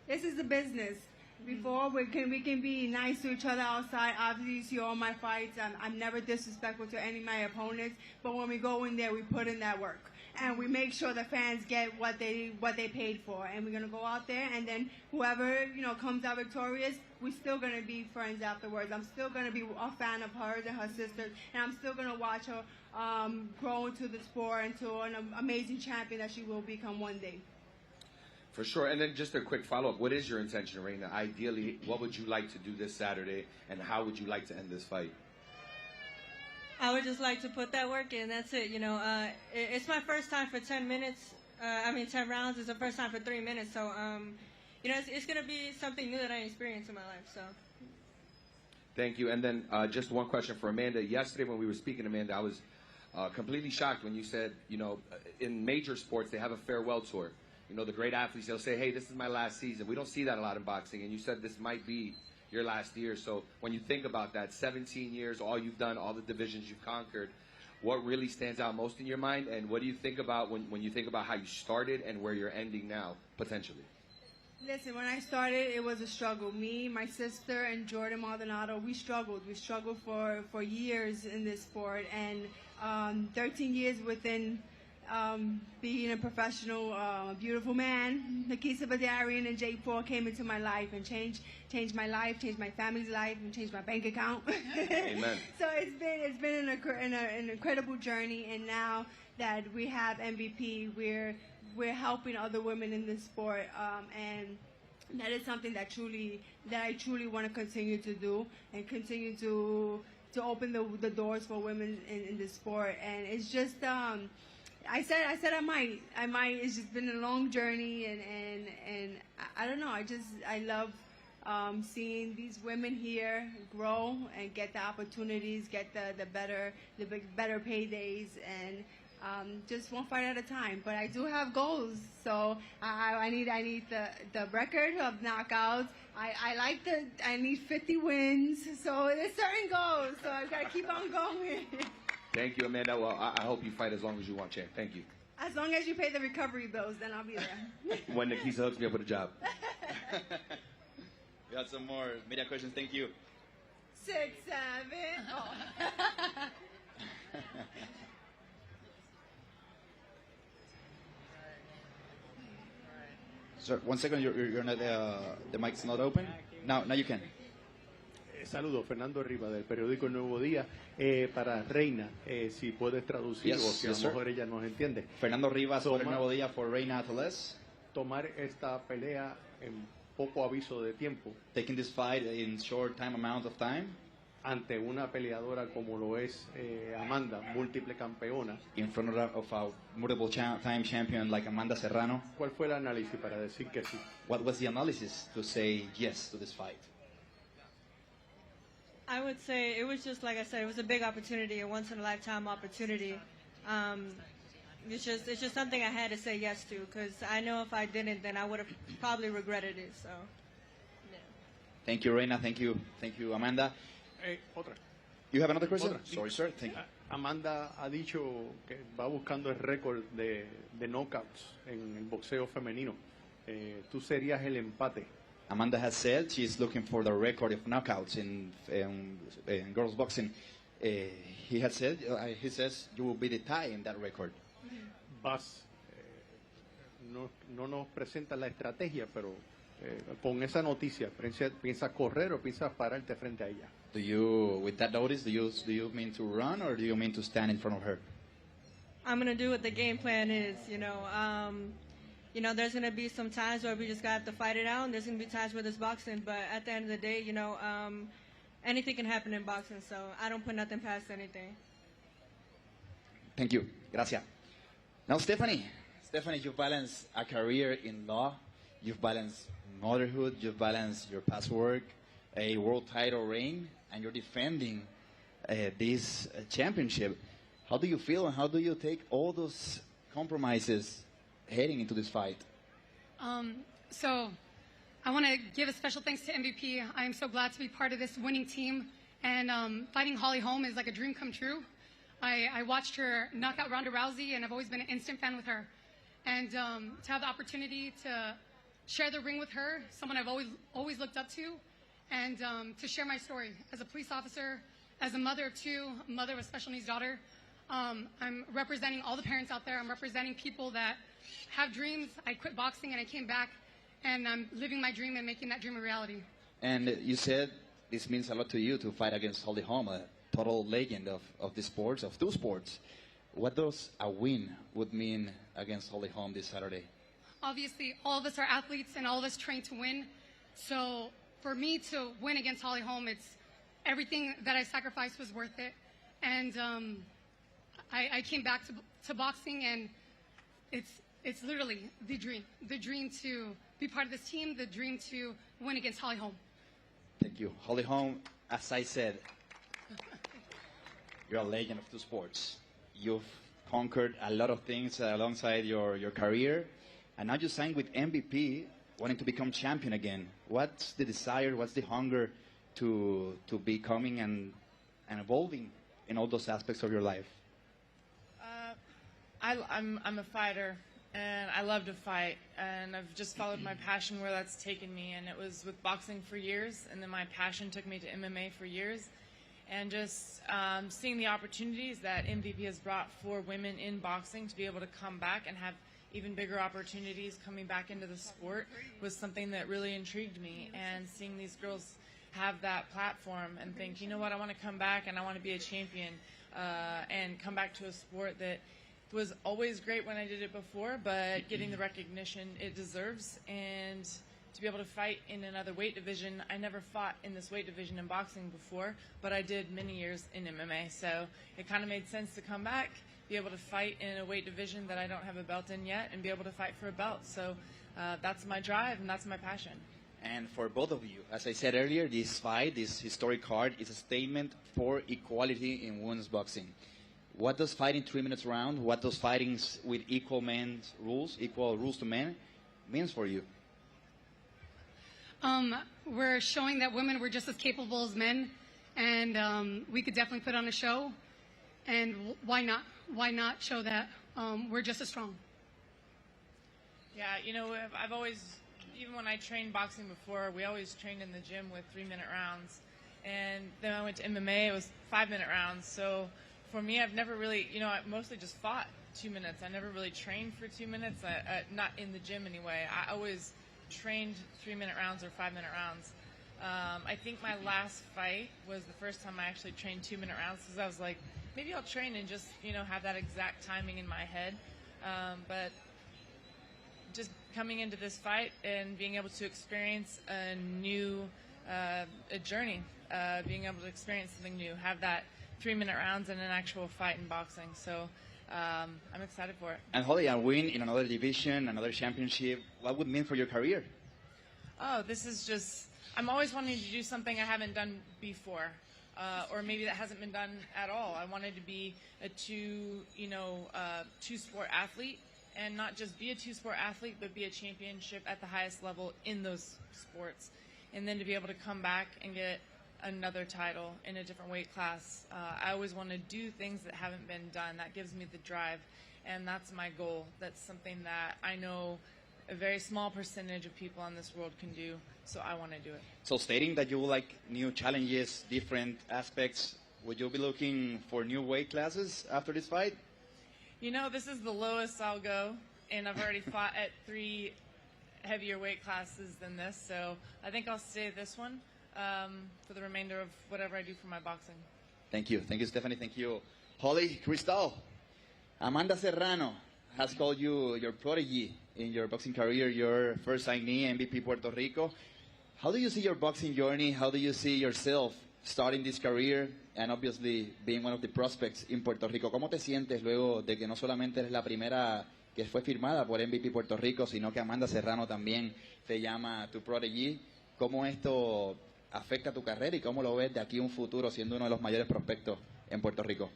this is the business. Before we can be nice to each other outside. Obviously, you see all my fights. I'm never disrespectful to any of my opponents, but when we go in there, we put in that work. And we make sure the fans get what they paid for, and we're gonna go out there, and then whoever comes out victorious, we're still gonna be friends afterwards. I'm still gonna be a fan of hers and her sisters, and I'm still gonna watch her grow into the sport, into an amazing champion that she will become one day. For sure. And then just a quick follow-up. What is your intention, Reina? Ideally, what would you like to do this Saturday, and how would you like to end this fight? I would just like to put that work in. That's it. It's my first time for 10 minutes. 10 rounds is the first time for 3 minutes. So, it's going to be something new that I experience in my life. So. Thank you. And then just one question for Amanda. Yesterday when we were speaking, Amanda, I was completely shocked when you said, in major sports, they have a farewell tour. The great athletes, they'll say, hey, this is my last season. We don't see that a lot in boxing. And you said this might be your last year. So when you think about that, 17 years, all you've done, all the divisions you've conquered, what really stands out most in your mind? And what do you think about when you think about how you started and where you're ending now, potentially? Listen, when I started, it was a struggle. Me, my sister, and Jordan Maldonado, we struggled. We struggled for years in this sport. And 13 years within being a professional, a beautiful man, Nikisa Badarian and Jake Paul came into my life and changed my life, changed my family's life, and changed my bank account. Amen. So it's been an incredible journey, and now that we have MVP, we're helping other women in this sport, and that is something that I truly want to continue to do and continue to open the doors for women in this sport. And it's just I said I might. It's just been a long journey, and I don't know. I love seeing these women here grow and get the opportunities, get the better paydays, and just one fight at a time. But I do have goals, so I need the record of knockouts. I need 50 wins. So there's certain goals. So I've got to keep on going. Thank you, Amanda. Well, I hope you fight as long as you want, champ. Thank you. As long as you pay the recovery bills, then I'll be there. When Nikisa hooks me up with a job. We got some more media questions. Thank you. 6, 7. Oh. Sir, 1 second. You're not. The mic's not open. Now you can. Saludos, Fernando Riva del periódico El Nuevo Día. Para Reina, si puedes traducir, Yes, o si yes, a sir. lo mejor ella nos entiende. Fernando Rivas por El Nuevo Día for Reina Tellez. Tomar esta pelea en poco aviso de tiempo Taking this fight in short amount of time. ante una peleadora como lo es Amanda, múltiple campeona. In front of a multiple time champion like Amanda Serrano. ¿Cuál fue el análisis para decir que sí? What was the analysis to say yes to this fight? I would say it was just, like I said, it was a big opportunity, a once-in-a-lifetime opportunity. It's just something I had to say yes to, because I know if I didn't, then I would have probably regretted it. So, yeah. Thank you, Reina. Thank you, Amanda. Otra. You have another question? Otra. Sorry, sir. Thank you. Amanda ha dicho que va buscando el récord de knockouts en el boxeo femenino. Tú serías el empate. Amanda has said she's looking for the record of knockouts in girls boxing. He says you will be the tie in that record. No nos presenta la estrategia, pero con esa noticia, ¿piensas correr o piensas pararte frente a ella? With that notice, do you mean to run or do you mean to stand in front of her? I'm going to do what the game plan is, there's going to be some times where we just got to fight it out, and there's going to be times where there's boxing, but at the end of the day, anything can happen in boxing, so I don't put nothing past anything. Thank you. Gracias. Now, Stephanie, you've balanced a career in law, you've balanced motherhood, you've balanced your past work, a world title reign, and you're defending this championship. How do you feel, and how do you take all those compromises heading into this fight? So I want to give a special thanks to MVP. I am so glad to be part of this winning team. And fighting Holly Holm is like a dream come true. I watched her knock out Ronda Rousey, and I've always been an instant fan with her. And to have the opportunity to share the ring with her, someone I've always looked up to, and to share my story as a police officer, as a mother of two, a mother of a special needs daughter. I'm representing all the parents out there. I'm representing people that have dreams. I quit boxing and I came back, and I'm living my dream and making that dream a reality. And you said this means a lot to you to fight against Holly Holm, a total legend of the sports, of two sports. What does a win would mean against Holly Holm this Saturday? Obviously, all of us are athletes and all of us train to win. So for me to win against Holly Holm, it's everything that I sacrificed was worth it. And I came back to boxing, and it's literally the dream to be part of this team, the dream to win against Holly Holm. Thank you. Holly Holm, as I said, you're a legend of two sports. You've conquered a lot of things alongside your career, and now you signed with MVP, wanting to become champion again. What's the desire, what's the hunger to be coming and evolving in all those aspects of your life? I'm a fighter, and I love to fight, and I've just followed my passion where that's taken me, and it was with boxing for years, and then my passion took me to MMA for years, and just seeing the opportunities that MVP has brought for women in boxing to be able to come back and have even bigger opportunities coming back into the sport was something that really intrigued me. And seeing these girls have that platform and think, you know what, I want to come back and I want to be a champion and come back to a sport that was always great when I did it before, but getting the recognition it deserves, and to be able to fight in another weight division. I never fought in this weight division in boxing before, but I did many years in MMA, so it kind of made sense to come back, be able to fight in a weight division that I don't have a belt in yet, and be able to fight for a belt. So that's my drive and that's my passion. And for both of you, as I said earlier, this fight, this historic card, is a statement for equality in women's boxing. What does fighting 3 minutes round, what does fighting with equal rules to men, means for you? We're showing that women were just as capable as men, and we could definitely put on a show. And why not? Why not show that we're just as strong? Yeah, you know, I've always, even when I trained boxing before, we always trained in the gym with 3-minute rounds. And then I went to MMA, it was 5-minute rounds. So for me, I've never really, you know, I mostly just fought 2 minutes. I never really trained for 2 minutes, not in the gym anyway. I always trained 3-minute rounds or 5-minute rounds. I think my last fight was the first time I actually trained 2-minute rounds, because I was like, maybe I'll train and just, you know, have that exact timing in my head. But just coming into this fight and being able to experience a new a journey, being able to experience something new, have that 3-minute rounds and an actual fight in boxing. So I'm excited for it. And Holly, a win in another division, another championship, what would it mean for your career? Oh, this is just, I'm always wanting to do something I haven't done before. Or maybe that hasn't been done at all. I wanted to be a two-sport athlete, and not just be a two-sport athlete, but be a championship at the highest level in those sports. And then to be able to come back and get another title in a different weight class. I always want to do things that haven't been done. That gives me the drive, and that's my goal. That's something that I know a very small percentage of people in this world can do, so I want to do it. So stating that you would like new challenges, different aspects, would you be looking for new weight classes after this fight? You know, this is the lowest I'll go, and I've already fought at 3 heavier weight classes than this, so I think I'll stay this one for the remainder of whatever I do for my boxing. Thank you. Thank you, Stephanie. Thank you, Holly. Cristal, Amanda Serrano has called you your protege in your boxing career, your first signee, MVP Puerto Rico. How do you see your boxing journey? How do you see yourself starting this career and obviously being one of the prospects in Puerto Rico? ¿Cómo te sientes luego de que no solamente eres la primera que fue firmada por MVP Puerto Rico, sino que Amanda Serrano también te llama tu protege? ¿Cómo esto afecta tu carrera y cómo lo ves de aquí a un futuro siendo uno de los mayores prospectos en Puerto Rico?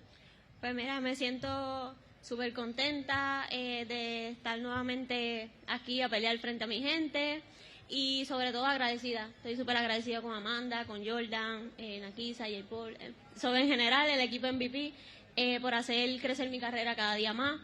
Pues mira, me siento súper contenta de estar nuevamente aquí a pelear frente a mi gente y sobre todo agradecida. Estoy súper agradecida con Amanda, con Jordan, Nakisa y Paul, en general el equipo MVP por hacer crecer mi carrera cada día más.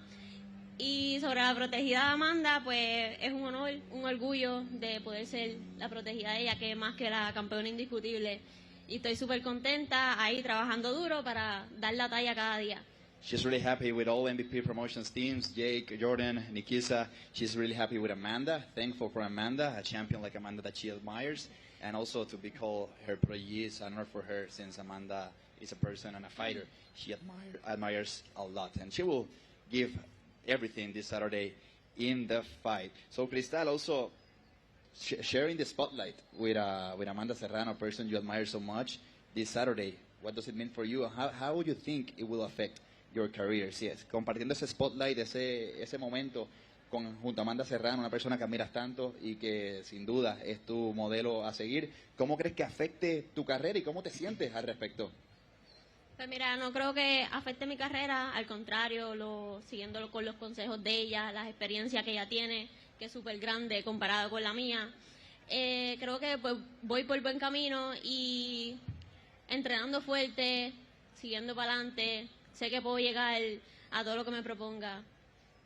Y sobre la protegida de Amanda, pues es un honor, un orgullo de poder ser la protegida de ella, que es más que la campeona indiscutible. Y estoy súper contenta ahí trabajando duro para dar la talla cada día. She's really happy with all MVP Promotions teams, Jake, Jordan, Nikisa. She's really happy with Amanda, thankful for Amanda, a champion like Amanda that she admires, and also to be called her protege is an honor for her since Amanda is a person and a fighter she admires a lot. And she will give everything this Saturday in the fight. So Cristal, also sharing the spotlight with Amanda Serrano, a person you admire so much, this Saturday. What does it mean for you? How would you think it will affect your career? Sí, compartiendo ese spotlight, ese momento junto a Amanda Serrano, una persona que admiras tanto y que sin duda es tu modelo a seguir. ¿Cómo crees que afecte tu carrera y cómo te sientes al respecto? Pues mira, no creo que afecte mi carrera, al contrario, siguiéndolo con los consejos de ella, las experiencias que ella tiene, que es súper grande comparada con la mía. Creo que pues, voy por buen camino y entrenando fuerte, siguiendo para adelante, sé que puedo llegar a todo lo que me proponga.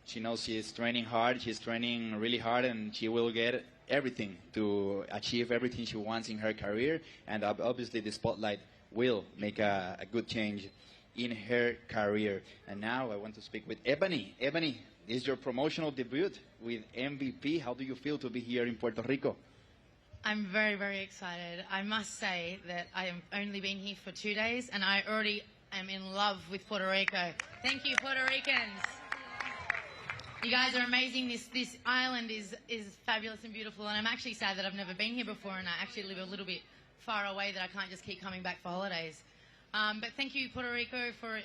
She knows she's training hard, she's training really hard, and she will get everything to achieve everything she wants in her career, and obviously the spotlight will make a good change in her career. And now I want to speak with Ebony. Ebony, this is your promotional debut with MVP. How do you feel to be here in Puerto Rico? I'm very, very excited. I must say that I have only been here for 2 days, and I already am in love with Puerto Rico. Thank you, Puerto Ricans. You guys are amazing. This island is fabulous and beautiful, and I'm actually sad that I've never been here before, and I actually live a little bit far away that I can't just keep coming back for holidays. But thank you, Puerto Rico, for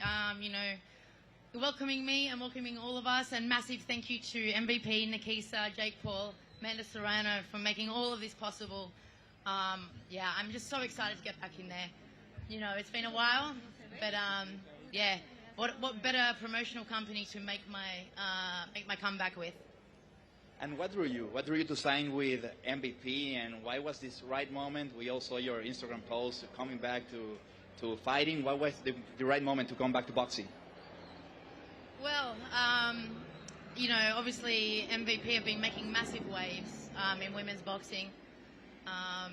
welcoming me and welcoming all of us, and massive thank you to MVP, Nikisa, Jake Paul, Amanda Serrano for making all of this possible. Yeah, I'm just so excited to get back in there. You know, it's been a while, but yeah, what better promotional company to make my comeback with? And what drew you? What drew you to sign with MVP, and why was this right moment? We all saw your Instagram post coming back to fighting. What was the right moment to come back to boxing? Well, you know, obviously MVP have been making massive waves in women's boxing.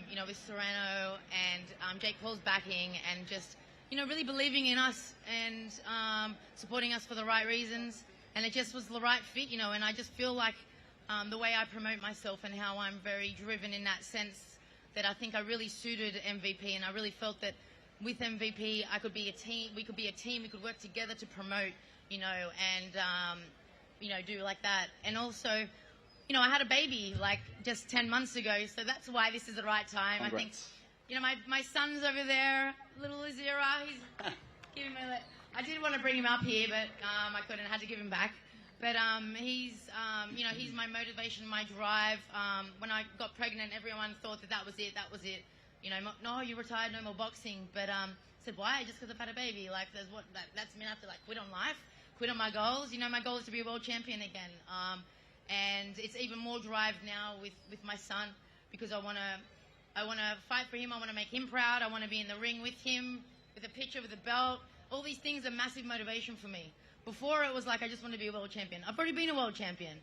You know, with Serrano and Jake Paul's backing, and just, you know, really believing in us and supporting us for the right reasons. And it just was the right fit, you know, and I just feel like the way I promote myself and how I'm very driven in that sense, that I think I really suited MVP, and I really felt that with MVP I could be a team, we could be a team, we could work together to promote, you know, and you know, do like that. And also, you know, I had a baby like just 10 months ago, so that's why this is the right time. Congrats. I think, you know, my son's over there, little Azira, he's giving me I did want to bring him up here, but I couldn't, I had to give him back. But he's, you know, he's my motivation, my drive. When I got pregnant, everyone thought that was it. You know, no, you retired, no more boxing. But I said, why? Just because I've had a baby. Like, that's mean I have to, like, quit on life, quit on my goals. You know, my goal is to be a world champion again. And it's even more drive now with my son, because I want to fight for him. I want to make him proud. I want to be in the ring with him, with a picture, with a belt. All these things are massive motivation for me. Before, it was like I just want to be a world champion. I've already been a world champion.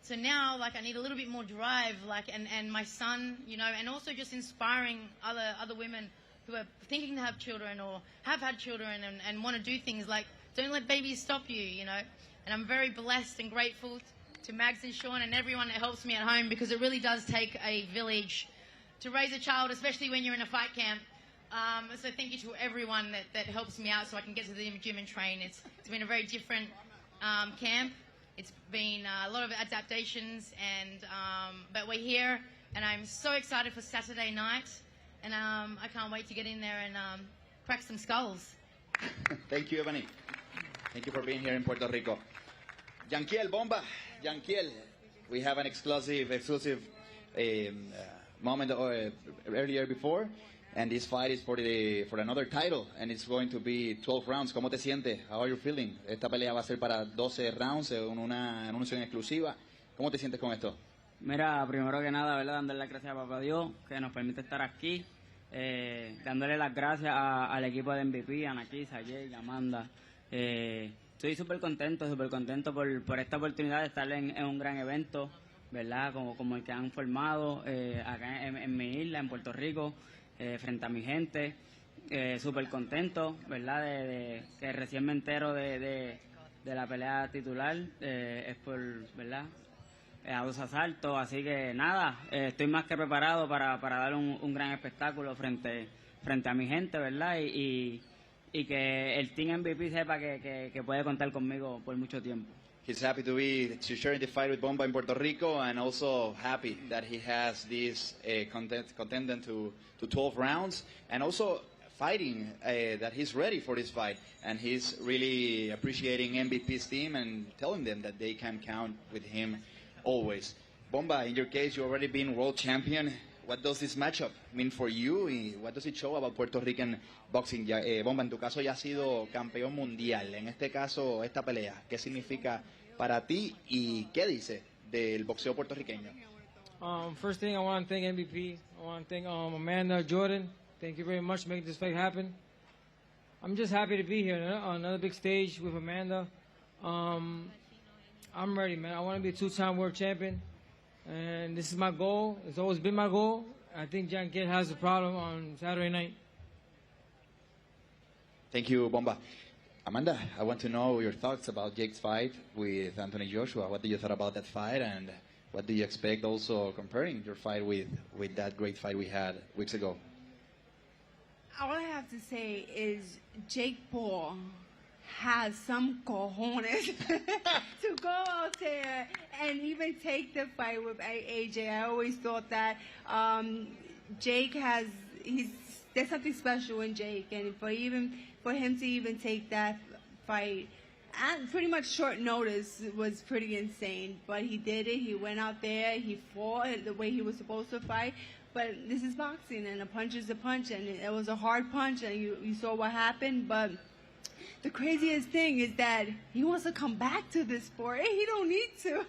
So now, like, I need a little bit more drive, like, and my son, you know, and also just inspiring other women who are thinking to have children or have had children and want to do things. Like, don't let babies stop you, you know. And I'm very blessed and grateful to Mags and Sean and everyone that helps me at home, because it really does take a village to raise a child, especially when you're in a fight camp. So thank you to everyone that helps me out so I can get to the gym and train. It's been a very different camp. It's been a lot of adaptations, and but we're here, and I'm so excited for Saturday night, and I can't wait to get in there and crack some skulls. Thank you, Ebony. Thank you for being here in Puerto Rico. Yanquiel Bomba, Yanquiel, we have an exclusive moment earlier before. And this fight is for another title, and it's going to be 12 rounds. ¿Cómo te sientes? How are you feeling? Esta pelea va a ser para 12 rounds, una anuncio en exclusiva. ¿Cómo te sientes con esto? Mira, primero que nada, ¿verdad? Dándole las gracias a Papá Dios que nos permite estar aquí. Dándole las gracias al equipo de MVP, a Nakisa, a Jake, a Amanda. Estoy súper contento por esta oportunidad de estar en un gran evento, ¿verdad? Como el que han formado acá en mi isla, en Puerto Rico. Frente a mi gente, súper contento, ¿verdad? De que recién me entero de la pelea titular, es por, ¿verdad? A 2 asaltos, así que nada, estoy más que preparado para dar un gran espectáculo frente a mi gente, ¿verdad? Y que el Team MVP sepa que puede contar conmigo por mucho tiempo. He's happy to share the fight with Bomba in Puerto Rico, and also happy that he has this contender to 12 rounds, and also fighting that he's ready for this fight, and he's really appreciating MVP's team and telling them that they can count with him always. Bomba, in your case, you've already been world champion. What does this matchup mean for you? What does it show about Puerto Rican boxing? Bomba, en tu caso ya has sido campeón mundial. En este caso, esta pelea, ¿qué significa para ti y qué dice del boxeo puertorriqueño? First thing, I want to thank MVP. I want to thank Amanda, Jordan. Thank you very much for making this fight happen. I'm just happy to be here on another big stage with Amanda. I'm ready, man. I want to be a 2-time world champion. And this is my goal. It's always been my goal. I think Yanquiel has a problem on Saturday night. Thank you, Bomba. Amanda, I want to know your thoughts about Jake's fight with Anthony Joshua. What do you thought about that fight, and what do you expect also comparing your fight with that great fight we had weeks ago? All I have to say is Jake Paul has some cojones to go out there and even take the fight with AJ. I always thought that Jake there's something special in Jake, and for him to even take that fight at pretty much short notice was pretty insane. But he did it. He went out there. He fought the way he was supposed to fight. But this is boxing, and a punch is a punch, and it was a hard punch, and you saw what happened. But the craziest thing is that he wants to come back to this sport. Hey, he don't need to.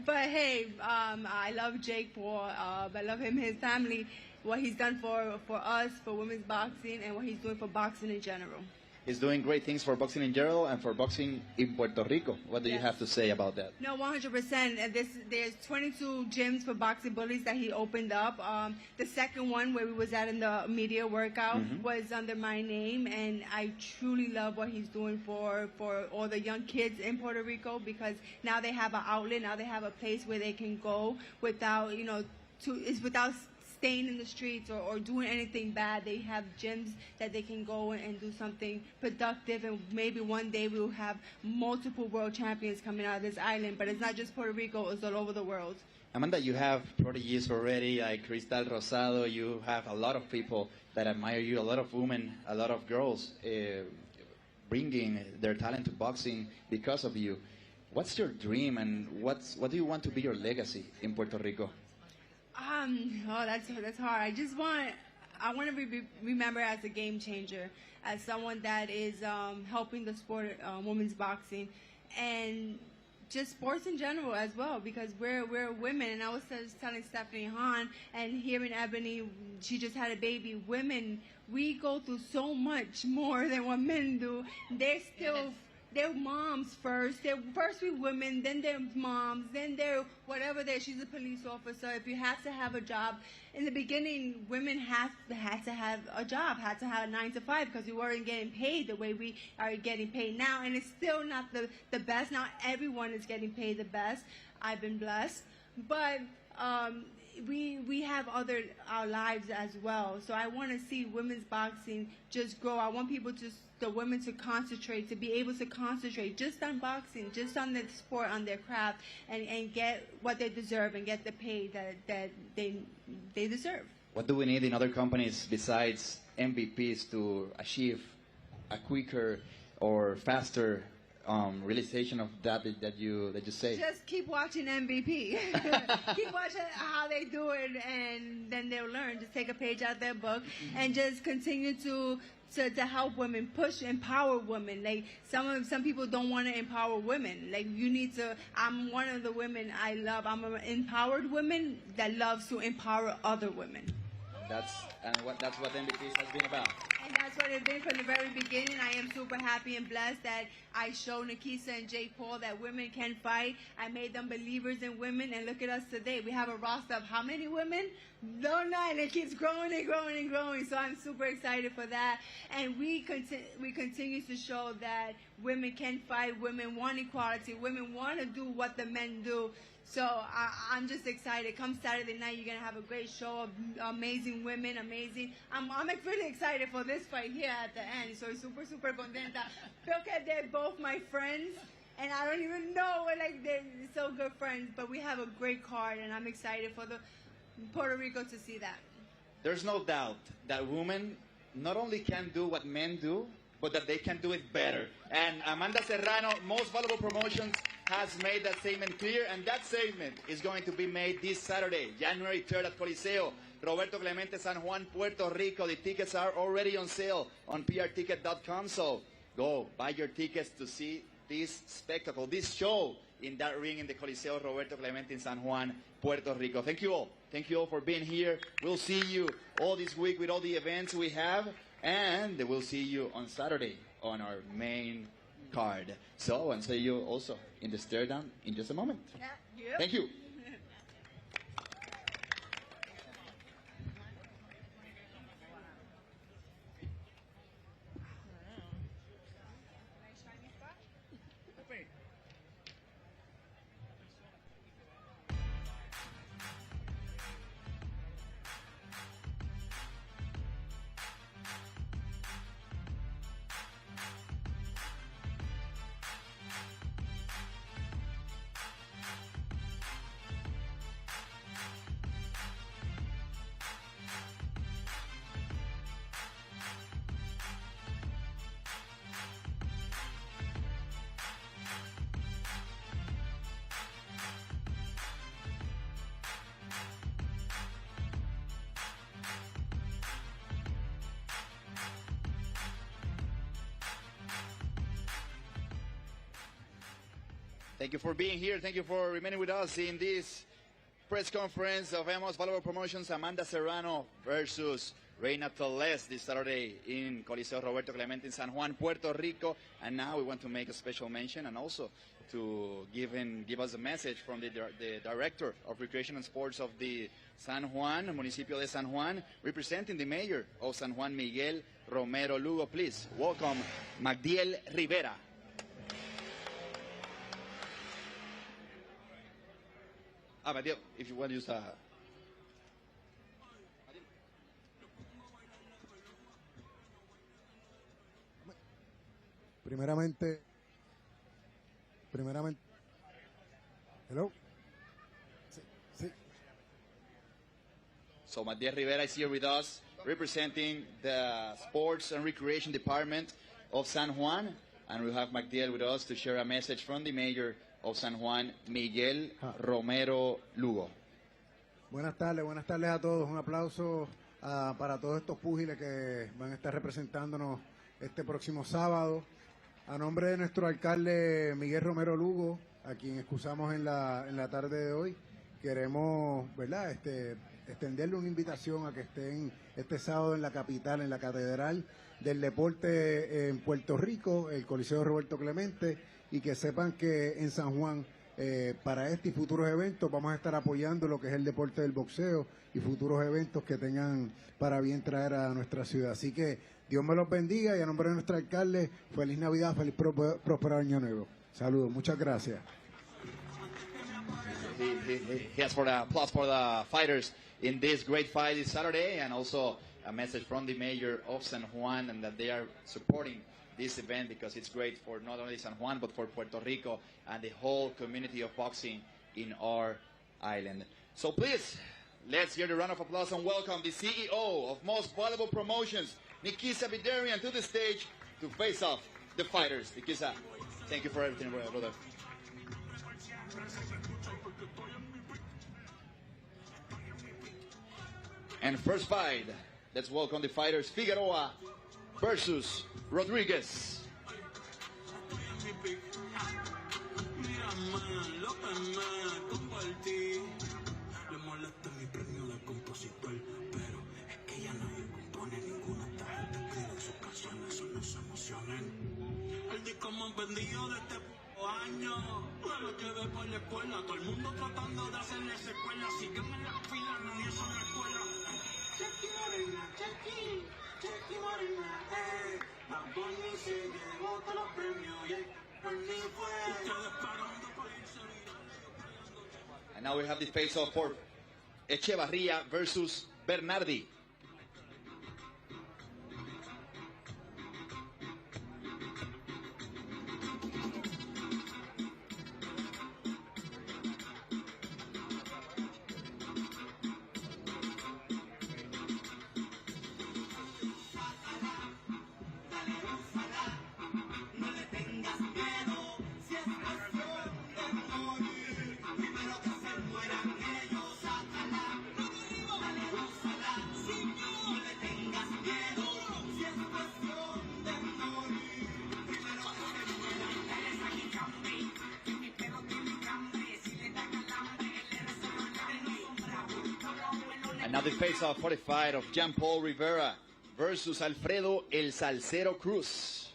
But hey, I love Jake Paul. I love him, his family, what he's done for us, for women's boxing, and what he's doing for boxing in general. He's doing great things for boxing in general and for boxing in Puerto Rico. What do you have to say about that? No, 100%. There's 22 gyms for boxing bullies that he opened up. The second one where we was at in the media workout was under my name, and I truly love what he's doing for all the young kids in Puerto Rico, because now they have an outlet, now they have a place where they can go without, without staying in the streets or doing anything bad. They have gyms that they can go and do something productive, and maybe one day we'll have multiple world champions coming out of this island. But it's not just Puerto Rico, it's all over the world. Amanda, you have proteges already, like Cristal Rosado. You have a lot of people that admire you, a lot of women, a lot of girls bringing their talent to boxing because of you. What's your dream, and what do you want to be your legacy in Puerto Rico? That's hard. I want to be remembered as a game changer, as someone that is helping the sport, women's boxing, and just sports in general as well, because we're women. And I was just telling Stephanie Han, and hearing Ebony, she just had a baby. Women, we go through so much more than what men do. They're still... They're moms first. They're first with women, then they're moms, then they're whatever she's a police officer. If you have to have a job, in the beginning, women had to have a job, had to have a 9 to 5, because we weren't getting paid the way we are getting paid now. And it's still not the best. Not everyone is getting paid the best. I've been blessed. But we have our lives as well. So I want to see women's boxing just grow. I want the women to concentrate, to be able to concentrate just on boxing, just on the sport, on their craft, and get what they deserve and get the pay that they deserve. What do we need in other companies besides MVPs to achieve a quicker or faster realization of that you say? Just keep watching MVP. Keep watching how they do it, and then they'll learn. Just take a page out of their book and just continue to help women, empower women. Like some people don't want to empower women. Like you need to. I'm one of the women I love. I'm an empowered woman that loves to empower other women. That's what MVPs has been about. And that's what it's been from the very beginning. I am super happy and blessed that I showed Nikisa and Jake Paul that women can fight. I made them believers in women, and look at us today. We have a roster of how many women? No, and it keeps growing and growing and growing. So I'm super excited for that. And we continue to show that women can fight. Women want equality. Women want to do what the men do. So I'm just excited. Come Saturday night, you're going to have a great show of amazing women, amazing. I'm really excited for this fight here at the end. So super, super contenta. Porque they're both my friends, and I don't even know, they're so good friends. But we have a great card, and I'm excited for the Puerto Rico to see that. There's no doubt that women not only can do what men do, but that they can do it better. And Amanda Serrano, Most Valuable Promotions, has made that statement clear, and that statement is going to be made this Saturday, January 3rd at Coliseo Roberto Clemente, San Juan, Puerto Rico. The tickets are already on sale on prticket.com, so go buy your tickets to see this spectacle, this show in that ring in the Coliseo Roberto Clemente in San Juan, Puerto Rico. Thank you all. Thank you all for being here. We'll see you all this week with all the events we have, and we'll see you on Saturday on our main card. So, and see you also in the stare down in just a moment. Yeah. Thank you. Thank you for being here. Thank you for remaining with us in this press conference of Amos Valuable Promotions, Amanda Serrano versus Reina Tellez this Saturday in Coliseo Roberto Clemente in San Juan, Puerto Rico. And now we want to make a special mention and also to give us a message from the Director of Recreation and Sports of the San Juan, Municipio de San Juan, representing the Mayor of San Juan, Miguel Romero Lugo. Please welcome Magdiel Rivera. Magdiel, if you want to use a... Primeramente, hello. Sí. So Magdiel Rivera is here with us, representing the Sports and Recreation Department of San Juan, and we have Magdiel with us to share a message from the Mayor of San Juan, Miguel Romero Lugo. Buenas tardes a todos. Un aplauso para todos estos púgiles que van a estar representándonos este próximo sábado. A nombre de nuestro alcalde Miguel Romero Lugo, a quien excusamos en la tarde de hoy, queremos, ¿verdad?, extenderle una invitación a que estén este sábado en la capital, en la Catedral del Deporte en Puerto Rico, el Coliseo Roberto Clemente, y que sepan que en San Juan, para este y futuros eventos, vamos a estar apoyando lo que es el deporte del boxeo y futuros eventos que tengan para bien traer a nuestra ciudad. Así que Dios me los bendiga y a nombre de nuestro alcalde, feliz Navidad, feliz próspero año nuevo. Saludos, muchas gracias. He has for the applause for the fighters in this great fight this Saturday, and also a message from the Mayor of San Juan, and that they are supporting this event because it's great for not only San Juan but for Puerto Rico and the whole community of boxing in our island. So please, let's hear the round of applause and welcome the CEO of Most Valuable Promotions, Nikisa Bidarian, to the stage to face off the fighters. Nikisa, thank you for everything, brother. And first fight, let's welcome the fighters, Figueroa versus Rodriguez. El disco más vendido de este año, me lo llevé por la escuela, todo el mundo tratando de hacerle secuela, siguen en la fila, nadie son la escuela. Chequi Morena, Chequi Morena, Bad Bunny se llevó todos los premios, Bernie fue. Ustedes parando para irse. And now we have the face-off for Echevarría versus Bernardi. And now the face-off for the fight of Jean-Paul Rivera versus Alfredo El Salcero Cruz.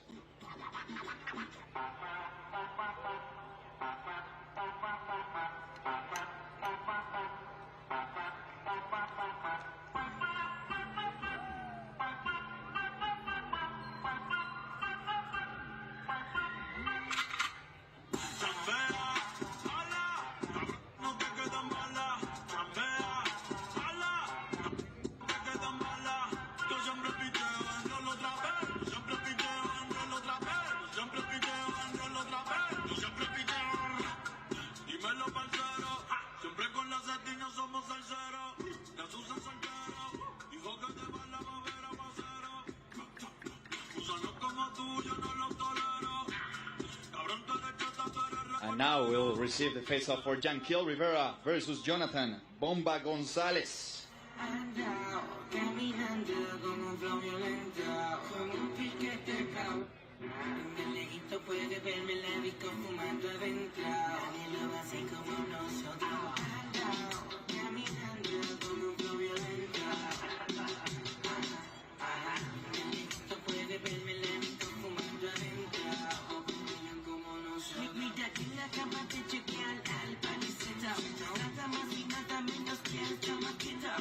And now we'll receive the face-off for Jankiel Rivera versus Jonathan Bomba Gonzalez. Rico fumando aventrado, y lo así como nosotros. Caminando con un flow violento. Esto puede verme lento, fumando aventrado, como nosotros. Mira que la cama te chequean al paniceta. Nada más y nada menos que el chamaquita.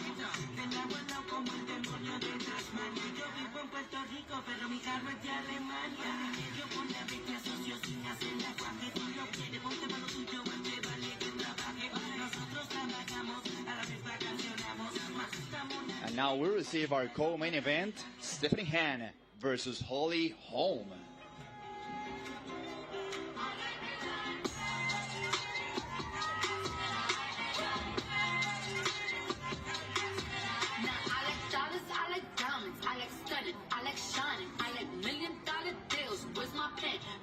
Del agua al lado como el demonio de Tasmania. Yo vivo en Puerto Rico, pero mi carro es de Alemania. Yo con la bestia socio sin hacer la guaje. Si lo quiere, ponte para lo tuyo, antes vale que trabaje. Nosotros trabajamos, a la vez vacacionamos. And now we receive our co-main event, Stephanie Han versus Holly Holm.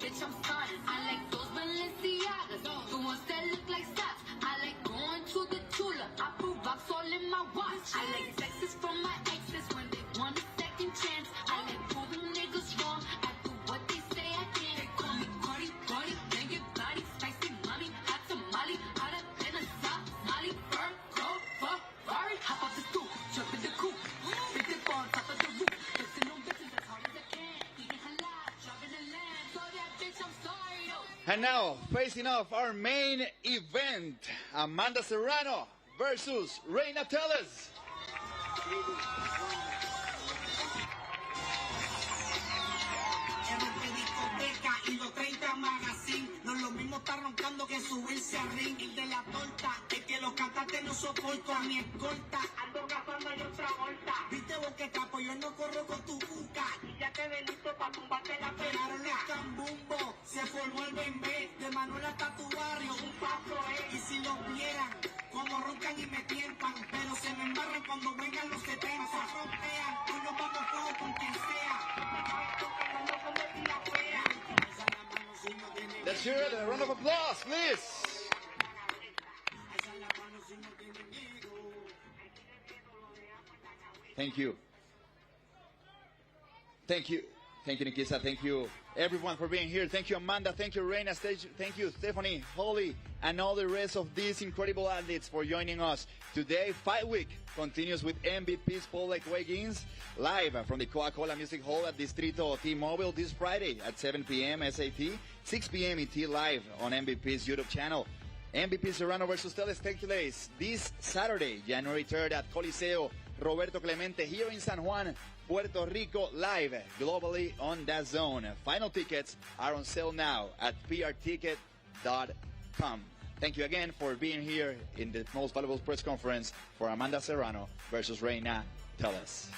Bitch, I'm starting. I like those Balenciagas, the ones that look like socks. I like going to the Tula. I put rocks all in my watch. I like texts from my exes when they want a second chance. I like proving niggas wrong. I do what they say I can. They call me Cardi, Cardi, bang your body, spicy mommy, hot tamale, hotter than a Somali. Bird, go, fuck, Ferrari, hop off the stoop, jump in the coupe, hit the bar on top of the roof. Listen on bitches as hard as I can. Eating halal, driving a lamb. So that bitch, I'm sorry, yo. And now, facing off our main event, Amanda Serrano versus Reina Tellez. Y los 30 magazine, no es lo mismo estar roncando que subirse al ring. El de la torta, es que los cantantes no soporto a mi escolta. Ando gastando y otra vuelta. Viste vos que capo, yo no corro con tu buca. Y ya te ven listo pa' tumbarte la pegaron los cambumbo, se formó el bembé. De Manuel hasta tu barrio, un paso es. Y si los vieran, como roncan y me tiempan. Pero se me embarran cuando vengan los 70. Se rompean, hoy nos vamos todos con quien sea. Let's hear it, a round of applause, please. Thank you. Thank you. Thank you, Nikisa. Thank you, everyone, for being here. Thank you, Amanda. Thank you, Reina. Thank you, Stephanie, Holly, and all the rest of these incredible athletes for joining us. Today, Fight Week continues with MVP's public weigh-ins live from the Coca-Cola Music Hall at Distrito T-Mobile this Friday at 7 p.m. SAT, 6 p.m. ET live on MVP's YouTube channel. MVP Serrano versus Tellez takes place this Saturday, January 3rd at Coliseo Roberto Clemente here in San Juan, Puerto Rico, live globally on DAZN. Final tickets are on sale now at prticket.com. Thank you again for being here in the most valuable press conference for Amanda Serrano versus Reina Tellez.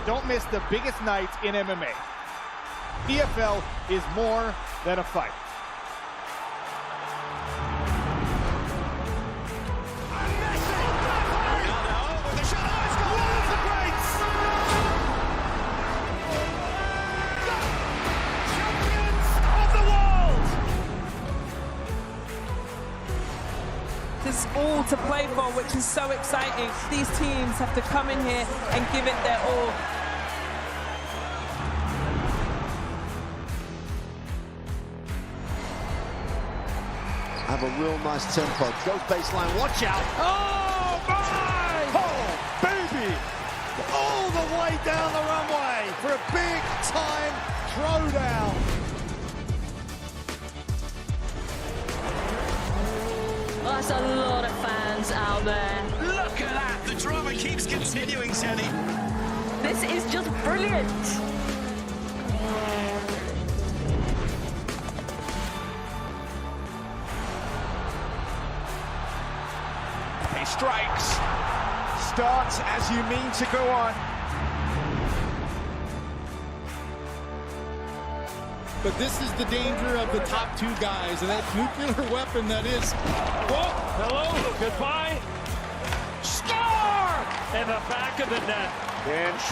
Don't miss the biggest nights in MMA. PFL is more than a fight. There's all to play for, which is so exciting. These teams have to come in here and give it their all. Have a real nice tempo. Goes baseline, watch out. Oh my! Oh, baby! All the way down the runway for a big time throwdown. That's a lot of fans out there. Look drama keeps continuing, Jenny. This is just brilliant. He strikes. Starts as you mean to go on. But this is the danger of the top two guys, and that nuclear weapon that is. Whoa, hello, goodbye. Score! In the back of the net. And shoot.